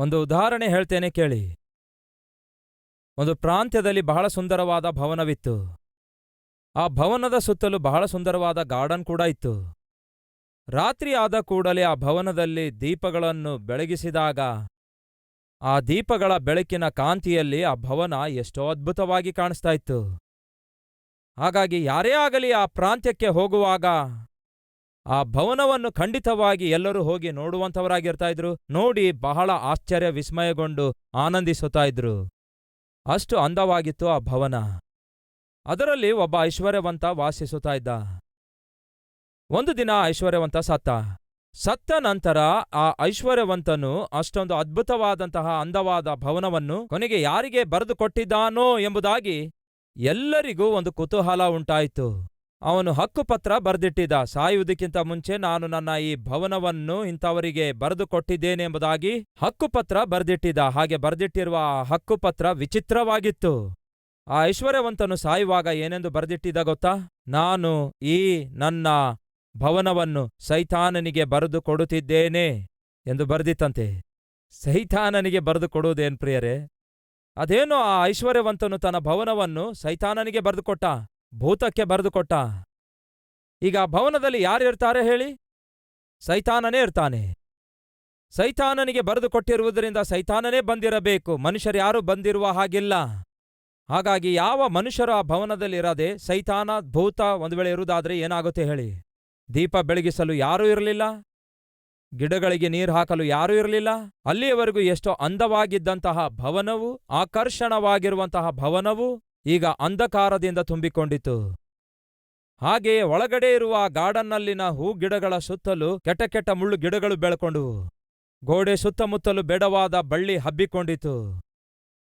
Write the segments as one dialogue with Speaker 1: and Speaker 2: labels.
Speaker 1: ಒಂದು ಉದಾಹರಣೆ ಹೇಳ್ತೇನೆ ಕೇಳಿ. ಒಂದು ಪ್ರಾಂತ್ಯದಲ್ಲಿ ಬಹಳ ಸುಂದರವಾದ ಭವನವಿತ್ತು. ಆ ಭವನದ ಸುತ್ತಲೂ ಬಹಳ ಸುಂದರವಾದ ಗಾರ್ಡನ್ ಕೂಡ ಇತ್ತು. ರಾತ್ರಿ ಆದ ಕೂಡಲೇ ಆ ಭವನದಲ್ಲಿ ದೀಪಗಳನ್ನು ಬೆಳಗಿಸಿದಾಗ ಆ ದೀಪಗಳ ಬೆಳಕಿನ ಕಾಂತಿಯಲ್ಲಿ ಆ ಭವನ ಎಷ್ಟೋ ಅದ್ಭುತವಾಗಿ ಕಾಣಿಸ್ತಾ ಇತ್ತು. ಹಾಗಾಗಿ ಯಾರೇ ಆಗಲಿ ಆ ಪ್ರಾಂತ್ಯಕ್ಕೆ ಹೋಗುವಾಗ ಆ ಭವನವನ್ನು ಖಂಡಿತವಾಗಿ ಎಲ್ಲರೂ ಹೋಗಿ ನೋಡುವಂಥವರಾಗಿರ್ತಾ ಇದ್ರು. ನೋಡಿ ಬಹಳ ಆಶ್ಚರ್ಯ ವಿಸ್ಮಯಗೊಂಡು ಆನಂದಿಸುತ್ತಾ ಇದ್ರು. ಅಷ್ಟು ಅಂದವಾಗಿತ್ತು ಆ ಭವನ. ಅದರಲ್ಲಿ ಒಬ್ಬ ಐಶ್ವರ್ಯವಂತ ವಾಸಿಸುತ್ತಾ ಇದ್ದ. ಒಂದು ದಿನ ಐಶ್ವರ್ಯವಂತ ಸತ್ತ ನಂತರ ಆ ಐಶ್ವರ್ಯವಂತನು ಅಷ್ಟೊಂದು ಅದ್ಭುತವಾದಂತಹ ಅಂದವಾದ ಭವನವನ್ನು ಕೊನೆಗೆ ಯಾರಿಗೆ ಬರೆದು ಕೊಟ್ಟಿದ್ದಾನೋ ಎಂಬುದಾಗಿ ಎಲ್ಲರಿಗೂ ಒಂದು ಕುತೂಹಲ ಉಂಟಾಯಿತು. ಅವನು ಹಕ್ಕುಪತ್ರ ಬರೆದಿಟ್ಟಿದ್ದ. ಸಾಯುವುದಕ್ಕಿಂತ ಮುಂಚೆ ನಾನು ನನ್ನ ಈ ಭವನವನ್ನು ಇಂಥವರಿಗೆ ಬರೆದು ಕೊಟ್ಟಿದ್ದೇನೆ ಎಂಬುದಾಗಿ ಹಕ್ಕುಪತ್ರ ಬರೆದಿಟ್ಟಿದ್ದ. ಹಾಗೆ ಬರೆದಿಟ್ಟಿರುವ ಹಕ್ಕುಪತ್ರ ವಿಚಿತ್ರವಾಗಿತ್ತು. ಆ ಐಶ್ವರ್ಯವಂತನು ಸಾಯುವಾಗ ಏನೆಂದು ಬರೆದಿಟ್ಟಿದ್ದ ಗೊತ್ತಾ? ನಾನು ಈ ನನ್ನ ಭವನವನ್ನು ಸೈತಾನನಿಗೆ ಬರೆದು ಕೊಡುತ್ತಿದ್ದೇನೆ ಎಂದು ಬರೆದಿತ್ತಂತೆ. ಸೈತಾನನಿಗೆ ಬರೆದು ಕೊಡುವುದೇನು ಪ್ರಿಯರೇ? ಅದೇನೋ ಆ ಐಶ್ವರ್ಯವಂತನು ತನ್ನ ಭವನವನ್ನು ಸೈತಾನನಿಗೆ ಬರೆದುಕೊಟ್ಟ, ಭೂತಕ್ಕೆ ಬರೆದುಕೊಟ್ಟ. ಈಗ ಆ ಭವನದಲ್ಲಿ ಯಾರಿರ್ತಾರೆ ಹೇಳಿ? ಸೈತಾನನೇ ಇರ್ತಾನೆ. ಸೈತಾನನಿಗೆ ಬರೆದು ಕೊಟ್ಟಿರುವುದರಿಂದ ಸೈತಾನನೇ ಬಂದಿರಬೇಕು, ಮನುಷ್ಯರ್ಯಾರೂ ಬಂದಿರುವ ಹಾಗಿಲ್ಲ. ಹಾಗಾಗಿ ಯಾವ ಮನುಷ್ಯರು ಆ ಭವನದಲ್ಲಿರದೆ ಸೈತಾನ ಭೂತ ಒಂದು ವೇಳೆ ಇರುವುದಾದ್ರೆ ಏನಾಗುತ್ತೆ ಹೇಳಿ? ದೀಪ ಬೆಳಗಿಸಲು ಯಾರೂ ಇರಲಿಲ್ಲ, ಗಿಡಗಳಿಗೆ ನೀರು ಹಾಕಲು ಯಾರೂ ಇರಲಿಲ್ಲ. ಅಲ್ಲಿಯವರೆಗೂ ಎಷ್ಟೋ ಅಂದವಾಗಿದ್ದಂತಹ ಭವನವು, ಆಕರ್ಷಣವಾಗಿರುವಂತಹ ಭವನವು ಈಗ ಅಂಧಕಾರದಿಂದ ತುಂಬಿಕೊಂಡಿತು. ಹಾಗೆಯೇ ಒಳಗಡೆ ಇರುವ ಗಾರ್ಡನ್ನಲ್ಲಿನ ಹೂ ಗಿಡಗಳ ಸುತ್ತಲೂ ಕೆಟ್ಟ ಕೆಟ್ಟ ಮುಳ್ಳು ಗಿಡಗಳು ಬೆಳ್ಕೊಂಡುವು. ಗೋಡೆ ಸುತ್ತಮುತ್ತಲೂ ಬೇಡವಾದ ಬಳ್ಳಿ ಹಬ್ಬಿಕೊಂಡಿತು.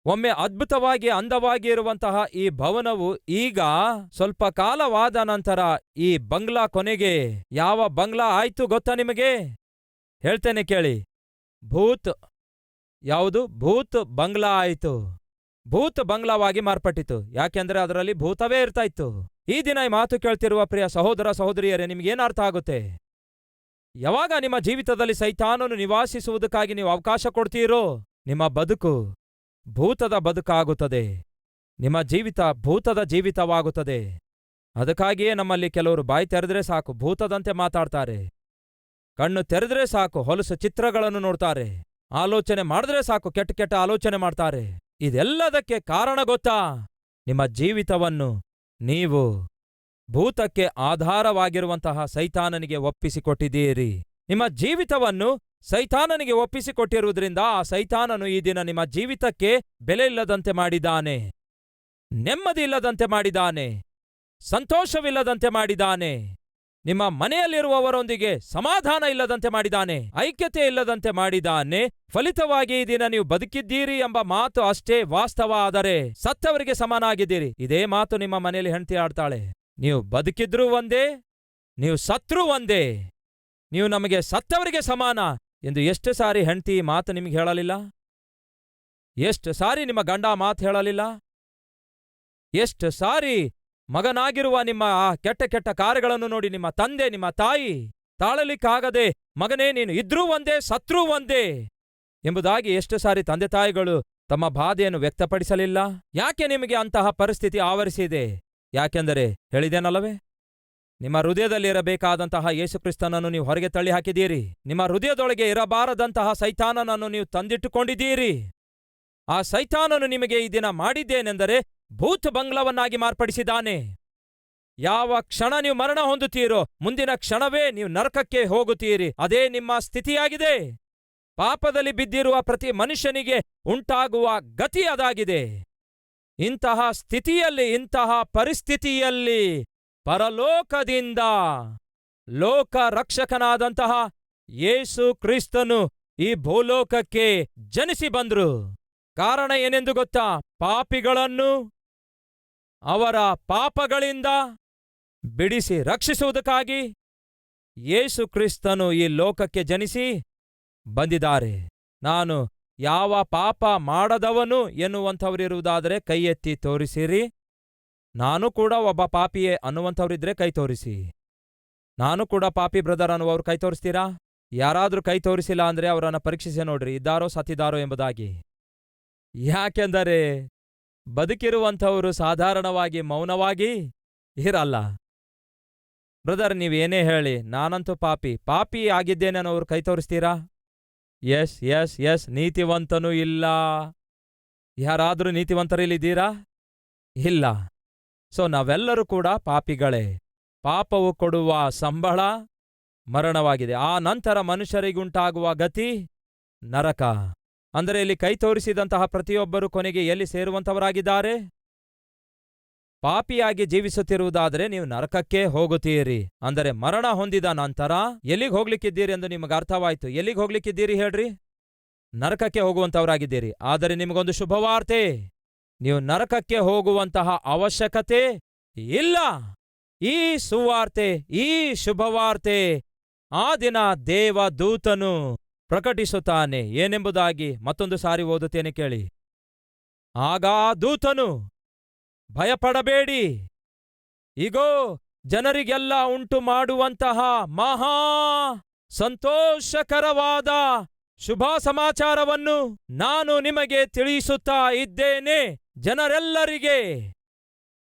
Speaker 1: ಒಮ್ಮೆ ಅದ್ಭುತವಾಗಿ ಅಂದವಾಗಿ ಇರುವಂತಹ ಈ ಭವನವು ಈಗ ಸ್ವಲ್ಪ ಕಾಲವಾದ ನಂತರ ಈ ಬಂಗ್ಲಾ ಕೊನೆಗೆ ಯಾವ ಬಂಗ್ಲಾ ಆಯ್ತು ಗೊತ್ತಾ ನಿಮಗೆ? ಹೇಳ್ತೇನೆ ಕೇಳಿ. ಯಾವುದು? ಭೂತ್ ಬಂಗ್ಲಾ ಆಯಿತು. ಭೂತ್ ಬಂಗ್ಲಾವಾಗಿ ಮಾರ್ಪಟ್ಟಿತು. ಯಾಕೆಂದ್ರೆ ಅದರಲ್ಲಿ ಭೂತವೇ ಇರ್ತಾ ಇತ್ತು. ಈ ದಿನ ಈ ಮಾತು ಕೇಳ್ತಿರುವ ಪ್ರಿಯ ಸಹೋದರ ಸಹೋದರಿಯರೇ, ನಿಮ್ಗೇನು ಅರ್ಥ ಆಗುತ್ತೆ? ಯಾವಾಗ ನಿಮ್ಮ ಜೀವಿತದಲ್ಲಿ ಸೈತಾನನು ನಿವಾಸಿಸುವುದಕ್ಕಾಗಿ ನೀವು ಅವಕಾಶ ಕೊಡ್ತೀರೋ, ನಿಮ್ಮ ಬದುಕು ಭೂತದ ಬದುಕಾಗುತ್ತದೆ. ನಿಮ್ಮ ಜೀವಿತ ಭೂತದ ಜೀವಿತವಾಗುತ್ತದೆ. ಅದಕ್ಕಾಗಿಯೇ ನಮ್ಮಲ್ಲಿ ಕೆಲವರು ಬಾಯಿ ತೆರೆದ್ರೆ ಸಾಕು ಭೂತದಂತೆ ಮಾತಾಡ್ತಾರೆ. ಕಣ್ಣು ತೆರೆದ್ರೆ ಸಾಕು ಹೊಲಸು ಚಿತ್ರಗಳನ್ನು ನೋಡ್ತಾರೆ. ಆಲೋಚನೆ ಮಾಡಿದ್ರೆ ಸಾಕು ಕೆಟ್ಟ ಕೆಟ್ಟ ಆಲೋಚನೆ ಮಾಡ್ತಾರೆ. ಇದೆಲ್ಲದಕ್ಕೆ ಕಾರಣ ಗೊತ್ತಾ? ನಿಮ್ಮ ಜೀವಿತವನ್ನು ನೀವು ಭೂತಕ್ಕೆ ಆಧಾರವಾಗಿರುವಂತಹ ಸೈತಾನನಿಗೆ ಒಪ್ಪಿಸಿಕೊಟ್ಟಿದ್ದೀರಿ. ನಿಮ್ಮ ಜೀವಿತವನ್ನು ಸೈತಾನನಿಗೆ ಒಪ್ಪಿಸಿಕೊಟ್ಟಿರುವುದರಿಂದ ಆ ಸೈತಾನನು ಈ ದಿನ ನಿಮ್ಮ ಜೀವಿತಕ್ಕೆ ಬೆಲೆ ಇಲ್ಲದಂತೆ ಮಾಡಿದ್ದಾನೆ, ನೆಮ್ಮದಿ ಇಲ್ಲದಂತೆ ಮಾಡಿದ್ದಾನೆ, ಸಂತೋಷವಿಲ್ಲದಂತೆ ಮಾಡಿದ್ದಾನೆ, ನಿಮ್ಮ ಮನೆಯಲ್ಲಿರುವವರೊಂದಿಗೆ ಸಮಾಧಾನ ಇಲ್ಲದಂತೆ ಮಾಡಿದ್ದಾನೆ, ಐಕ್ಯತೆ ಇಲ್ಲದಂತೆ ಮಾಡಿದ್ದಾನೆ. ಫಲಿತವಾಗಿ ಈ ದಿನ ನೀವು ಬದುಕಿದ್ದೀರಿ ಎಂಬ ಮಾತು ಅಷ್ಟೇ ವಾಸ್ತವ. ಆದರೆ ಸತ್ತವರಿಗೆ ಸಮನಾಗಿದ್ದೀರಿ. ಇದೇ ಮಾತು ನಿಮ್ಮ ಮನೆಯಲ್ಲಿ ಹೆಂಡತಿ ಆಡ್ತಾಳೆ. ನೀವು ಬದುಕಿದ್ರೂ ಒಂದೇ, ನೀವು ಸತ್ರೂ ಒಂದೇ, ನೀವು ನಮಗೆ ಸತ್ತವರಿಗೆ ಸಮಾನ ಎಂದು ಎಷ್ಟು ಸಾರಿ ಹೆಂಡತಿ ಮಾತು ನಿಮಗೆ ಹೇಳಲಿಲ್ಲ? ಎಷ್ಟು ಸಾರಿ ನಿಮ್ಮ ಗಂಡ ಮಾತು ಹೇಳಲಿಲ್ಲ? ಎಷ್ಟು ಸಾರಿ ಮಗನಾಗಿರುವ ನಿಮ್ಮ ಆ ಕೆಟ್ಟ ಕೆಟ್ಟ ಕಾರ್ಯಗಳನ್ನು ನೋಡಿ ನಿಮ್ಮ ತಂದೆ ನಿಮ್ಮ ತಾಯಿ ತಾಳಲಿಕ್ಕಾಗದೆ ಮಗನೇ ನೀನು ಇದ್ರೂ ಒಂದೇ ಸತ್ರೂ ಒಂದೇ ಎಂಬುದಾಗಿ ಎಷ್ಟು ಸಾರಿ ತಂದೆ ತಾಯಿಗಳು ತಮ್ಮ ಬಾಧೆಯನ್ನು ವ್ಯಕ್ತಪಡಿಸಲಿಲ್ಲ? ಯಾಕೆ ನಿಮಗೆ ಅಂತಹ ಪರಿಸ್ಥಿತಿ ಆವರಿಸಿದೆ? ಯಾಕೆಂದರೆ ಹೇಳಿದೇನಲ್ಲವೇ, ನಿಮ್ಮ ಹೃದಯದಲ್ಲಿರಬೇಕಾದಂತಹ ಯೇಸುಕ್ರಿಸ್ತನನ್ನು ನೀವು ಹೊರಗೆ ತಳ್ಳಿ ಹಾಕಿದ್ದೀರಿ. ನಿಮ್ಮ ಹೃದಯದೊಳಗೆ ಇರಬಾರದಂತಹ ಸೈತಾನನನ್ನು ನೀವು ತಂದಿಟ್ಟುಕೊಂಡಿದ್ದೀರಿ. ಆ ಸೈತಾನನು ನಿಮಗೆ ಈ ದಿನ ಮಾಡಿದ್ದೇನೆಂದರೆ ಭೂತ್ ಬಂಗ್ಲವನ್ನಾಗಿ ಮಾರ್ಪಡಿಸಿದ್ದಾನೆ. ಯಾವ ಕ್ಷಣ ನೀವು ಮರಣ ಹೊಂದುತ್ತೀರೋ ಮುಂದಿನ ಕ್ಷಣವೇ ನೀವು ನರಕಕ್ಕೆ ಹೋಗುತ್ತೀರಿ. ಅದೇ ನಿಮ್ಮ ಸ್ಥಿತಿಯಾಗಿದೆ. ಪಾಪದಲ್ಲಿ ಬಿದ್ದಿರುವ ಪ್ರತಿ ಮನುಷ್ಯನಿಗೆ ಉಂಟಾಗುವ ಗತಿ ಅದಾಗಿದೆ. ಇಂತಹ ಸ್ಥಿತಿಯಲ್ಲಿ, ಇಂತಹ ಪರಿಸ್ಥಿತಿಯಲ್ಲಿ ಪರಲೋಕದಿಂದ ಲೋಕ ರಕ್ಷಕನಾದಂತಹ ಯೇಸು ಕ್ರಿಸ್ತನು ಈ ಭೂಲೋಕಕ್ಕೆ ಜನಿಸಿ ಬಂದ್ರು. ಕಾರಣ ಏನೆಂದು ಗೊತ್ತಾ? ಪಾಪಿಗಳನ್ನು ಅವರ ಪಾಪಗಳಿಂದ ಬಿಡಿಸಿ ರಕ್ಷಿಸುವುದಕ್ಕಾಗಿ ಯೇಸು ಕ್ರಿಸ್ತನು ಈ ಲೋಕಕ್ಕೆ ಜನಿಸಿ ಬಂದಿದ್ದಾರೆ. ನಾನು ಯಾವ ಪಾಪ ಮಾಡದವನು ಎನ್ನುವಂಥವರಿರುವುದಾದರೆ ಕೈ ಎತ್ತಿ ತೋರಿಸಿರಿ. ನಾನು ಕೂಡ ಒಬ್ಬ ಪಾಪಿಯೇ ಅನ್ನುವಂಥವರಿದ್ರೆ ಕೈ ತೋರಿಸಿ. ನಾನು ಕೂಡ ಪಾಪಿ ಬ್ರದರ್ ಅನ್ನುವವರು ಕೈ ತೋರಿಸ್ತೀರಾ? ಯಾರಾದ್ರೂ ಕೈ ತೋರಿಸಿಲ್ಲ ಅಂದ್ರೆ ಅವರನ್ನ ಪರೀಕ್ಷಿಸಿ ನೋಡ್ರಿ, ಇದ್ದಾರೋ ಸತ್ತಿದ್ದಾರೋ ಎಂಬುದಾಗಿ. ಯಾಕೆಂದರೆ ಬದುಕಿರುವಂಥವರು ಸಾಧಾರಣವಾಗಿ ಮೌನವಾಗಿ ಇರಲ್ಲ. ಬ್ರದರ್, ನೀವೇನೇ ಹೇಳಿ, ನಾನಂತೂ ಪಾಪಿ ಆಗಿದ್ದೇನೆ ಅನ್ನೋರು ಕೈ ತೋರಿಸ್ತೀರಾ? ಎಸ್ ಎಸ್ ಎಸ್ ನೀತಿವಂತನೂ ಇಲ್ಲ. ಯಾರಾದ್ರೂ ನೀತಿವಂತರಿಲ್ಲಿದ್ದೀರಾ? ಇಲ್ಲ. ಸೊ ನಾವೆಲ್ಲರೂ ಕೂಡ ಪಾಪಿಗಳೇ. ಪಾಪವು ಕೊಡುವ ಸಂಬಳ ಮರಣವಾಗಿದೆ. ಆ ನಂತರ ಮನುಷ್ಯರಿಗುಂಟಾಗುವ ಗತಿ ನರಕ. ಅಂದರೆ ಇಲ್ಲಿ ಕೈ ತೋರಿಸಿದಂತಹ ಪ್ರತಿಯೊಬ್ಬರೂ ಕೊನೆಗೆ ಎಲ್ಲಿ ಸೇರುವಂತವರಾಗಿದ್ದಾರೆ? ಪಾಪಿಯಾಗಿ ಜೀವಿಸುತ್ತಿರುವುದಾದರೆ ನೀವು ನರಕಕ್ಕೆ ಹೋಗುತ್ತೀರಿ. ಅಂದರೆ ಮರಣ ಹೊಂದಿದ ನಂತರ ಎಲ್ಲಿಗೆ ಹೋಗ್ಲಿಕ್ಕಿದ್ದೀರಿ ಎಂದು ನಿಮಗೆ ಅರ್ಥವಾಯ್ತು. ಎಲ್ಲಿಗೆ ಹೋಗ್ಲಿಕ್ಕಿದ್ದೀರಿ ಹೇಳ್ರಿ? ನರಕಕ್ಕೆ ಹೋಗುವಂತವರಾಗಿದ್ದೀರಿ. ಆದರೆ ನಿಮಗೊಂದು ಶುಭವಾರ್ತೆ, ನೀವು ನರಕಕ್ಕೆ ಹೋಗುವಂತಹ ಅವಶ್ಯಕತೆ ಇಲ್ಲ. ಈ ಸುವಾರ್ತೆ, ಈ ಶುಭವಾರ್ತೆ ಆ ದಿನ ದೇವದೂತನು ಪ್ರಕಟಿಸುತ್ತಾನೆ ಏನೆಂಬುದಾಗಿ ಮತ್ತೊಂದು ಸಾರಿ ಓದುತ್ತೇನೆ ಕೇಳಿ. ಆಗ ಆ ದೂತನು, ಭಯಪಡಬೇಡಿ, ಇಗೋ ಜನರಿಗೆಲ್ಲ ಉಂಟು ಮಾಡುವಂತಹ ಮಹಾ ಸಂತೋಷಕರವಾದ ಶುಭ ಸಮಾಚಾರವನ್ನು ನಾನು ನಿಮಗೆ ತಿಳಿಸುತ್ತಾ ಇದ್ದೇನೆ. ಜನರೆಲ್ಲರಿಗೆ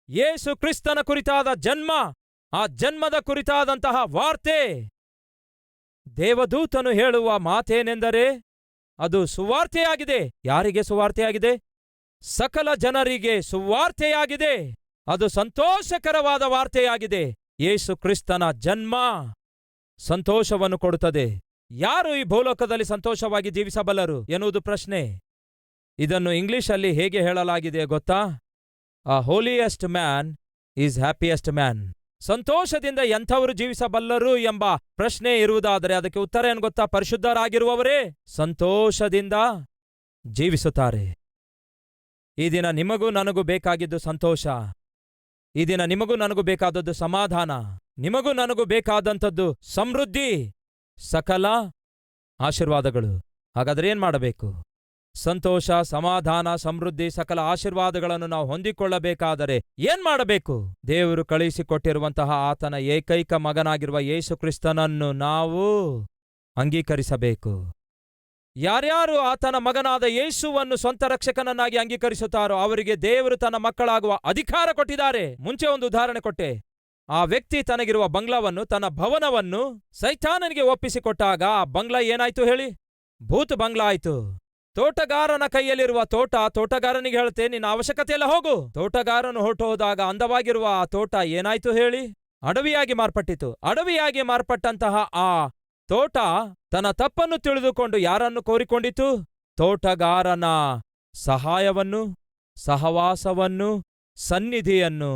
Speaker 1: ಯೇಸು ಕ್ರಿಸ್ತನ ಕುರಿತಾದ ಜನ್ಮ, ಆ ಜನ್ಮದ ಕುರಿತಾದಂತಹ ವಾರ್ತೆ. ದೇವದೂತನು ಹೇಳುವ ಮಾತೇನೆಂದರೆ ಅದು ಸುವಾರ್ತೆಯಾಗಿದೆ. ಯಾರಿಗೆ ಸುವಾರ್ತೆಯಾಗಿದೆ? ಸಕಲ ಜನರಿಗೆ ಸುವಾರ್ತೆಯಾಗಿದೆ. ಅದು ಸಂತೋಷಕರವಾದ ವಾರ್ತೆಯಾಗಿದೆ. ಯೇಸು ಕ್ರಿಸ್ತನ ಜನ್ಮ ಸಂತೋಷವನ್ನು ಕೊಡುತ್ತದೆ. ಯಾರು ಈ ಭೂಲೋಕದಲ್ಲಿ ಸಂತೋಷವಾಗಿ ಜೀವಿಸಬಲ್ಲರು ಎನ್ನುವುದು ಪ್ರಶ್ನೆ. ಇದನ್ನು ಇಂಗ್ಲಿಷಲ್ಲಿ ಹೇಗೆ ಹೇಳಲಾಗಿದೆ ಗೊತ್ತಾ? A holiest man is happiest man. ಸಂತೋಷದಿಂದ ಎಂಥವರು ಜೀವಿಸಬಲ್ಲರು ಎಂಬ ಪ್ರಶ್ನೆ ಇರುವುದಾದರೆ ಅದಕ್ಕೆ ಉತ್ತರ ಏನು ಗೊತ್ತಾ? ಪರಿಶುದ್ಧರಾಗಿರುವವರೇ ಸಂತೋಷದಿಂದ ಜೀವಿಸುತ್ತಾರೆ. ಈ ದಿನ ನಿಮಗೂ ನನಗೂ ಬೇಕಾಗಿದ್ದು ಸಂತೋಷ. ಈ ದಿನ ನಿಮಗೂ ನನಗೂ ಬೇಕಾದದ್ದು ಸಮಾಧಾನ. ನಿಮಗೂ ನನಗೂ ಬೇಕಾದಂಥದ್ದು ಸಮೃದ್ಧಿ, ಸಕಲ ಆಶೀರ್ವಾದಗಳು. ಹಾಗಾದ್ರೆ ಏನ್ ಮಾಡಬೇಕು? ಸಂತೋಷ, ಸಮಾಧಾನ, ಸಮೃದ್ಧಿ, ಸಕಲ ಆಶೀರ್ವಾದಗಳನ್ನು ನಾವು ಹೊಂದಿಕೊಳ್ಳಬೇಕಾದರೆ ಏನ್ ಮಾಡಬೇಕು? ದೇವರು ಕಳುಹಿಸಿಕೊಟ್ಟಿರುವಂತಹ ಆತನ ಏಕೈಕ ಮಗನಾಗಿರುವ ಯೇಸು ಕ್ರಿಸ್ತನನ್ನು ನಾವು ಅಂಗೀಕರಿಸಬೇಕು. ಯಾರ್ಯಾರು ಆತನ ಮಗನಾದ ಯೇಸುವನ್ನು ಸ್ವಂತ ರಕ್ಷಕನನ್ನಾಗಿ ಅಂಗೀಕರಿಸುತ್ತಾರೋ ಅವರಿಗೆ ದೇವರು ತನ್ನ ಮಕ್ಕಳಾಗುವ ಅಧಿಕಾರ ಕೊಟ್ಟಿದ್ದಾರೆ. ಮುಂಚೆ ಒಂದು ಉದಾಹರಣೆ ಕೊಟ್ಟೆ. ಆ ವ್ಯಕ್ತಿ ತನಗಿರುವ ಬಂಗ್ಲಾವನ್ನು, ತನ್ನ ಭವನವನ್ನು ಸೈತಾನನಿಗೆ ಒಪ್ಪಿಸಿಕೊಟ್ಟಾಗ ಆ ಬಂಗ್ಲಾ ಏನಾಯ್ತು ಹೇಳಿ? ಭೂತ್ ಬಂಗ್ಲಾ ಆಯ್ತು. ತೋಟಗಾರನ ಕೈಯಲ್ಲಿರುವ ತೋಟಗಾರನಿಗೆ ಹೇಳುತ್ತೆ, ನಿನ್ನ ಅವಶ್ಯಕತೆ ಎಲ್ಲ ಹೋಗು. ತೋಟಗಾರನು ಹೊರಟು ಹೋದಾಗ ಅಂದವಾಗಿರುವ ಆ ತೋಟ ಏನಾಯ್ತು ಹೇಳಿ? ಅಡವಿಯಾಗಿ ಮಾರ್ಪಟ್ಟಿತು. ಅಡವಿಯಾಗಿ ಮಾರ್ಪಟ್ಟಂತಹ ಆ ತೋಟ ತನ್ನ ತಪ್ಪನ್ನು ತಿಳಿದುಕೊಂಡು ಯಾರನ್ನು ಕೋರಿಕೊಂಡಿತು? ತೋಟಗಾರನ ಸಹಾಯವನ್ನು, ಸಹವಾಸವನ್ನು, ಸನ್ನಿಧಿಯನ್ನು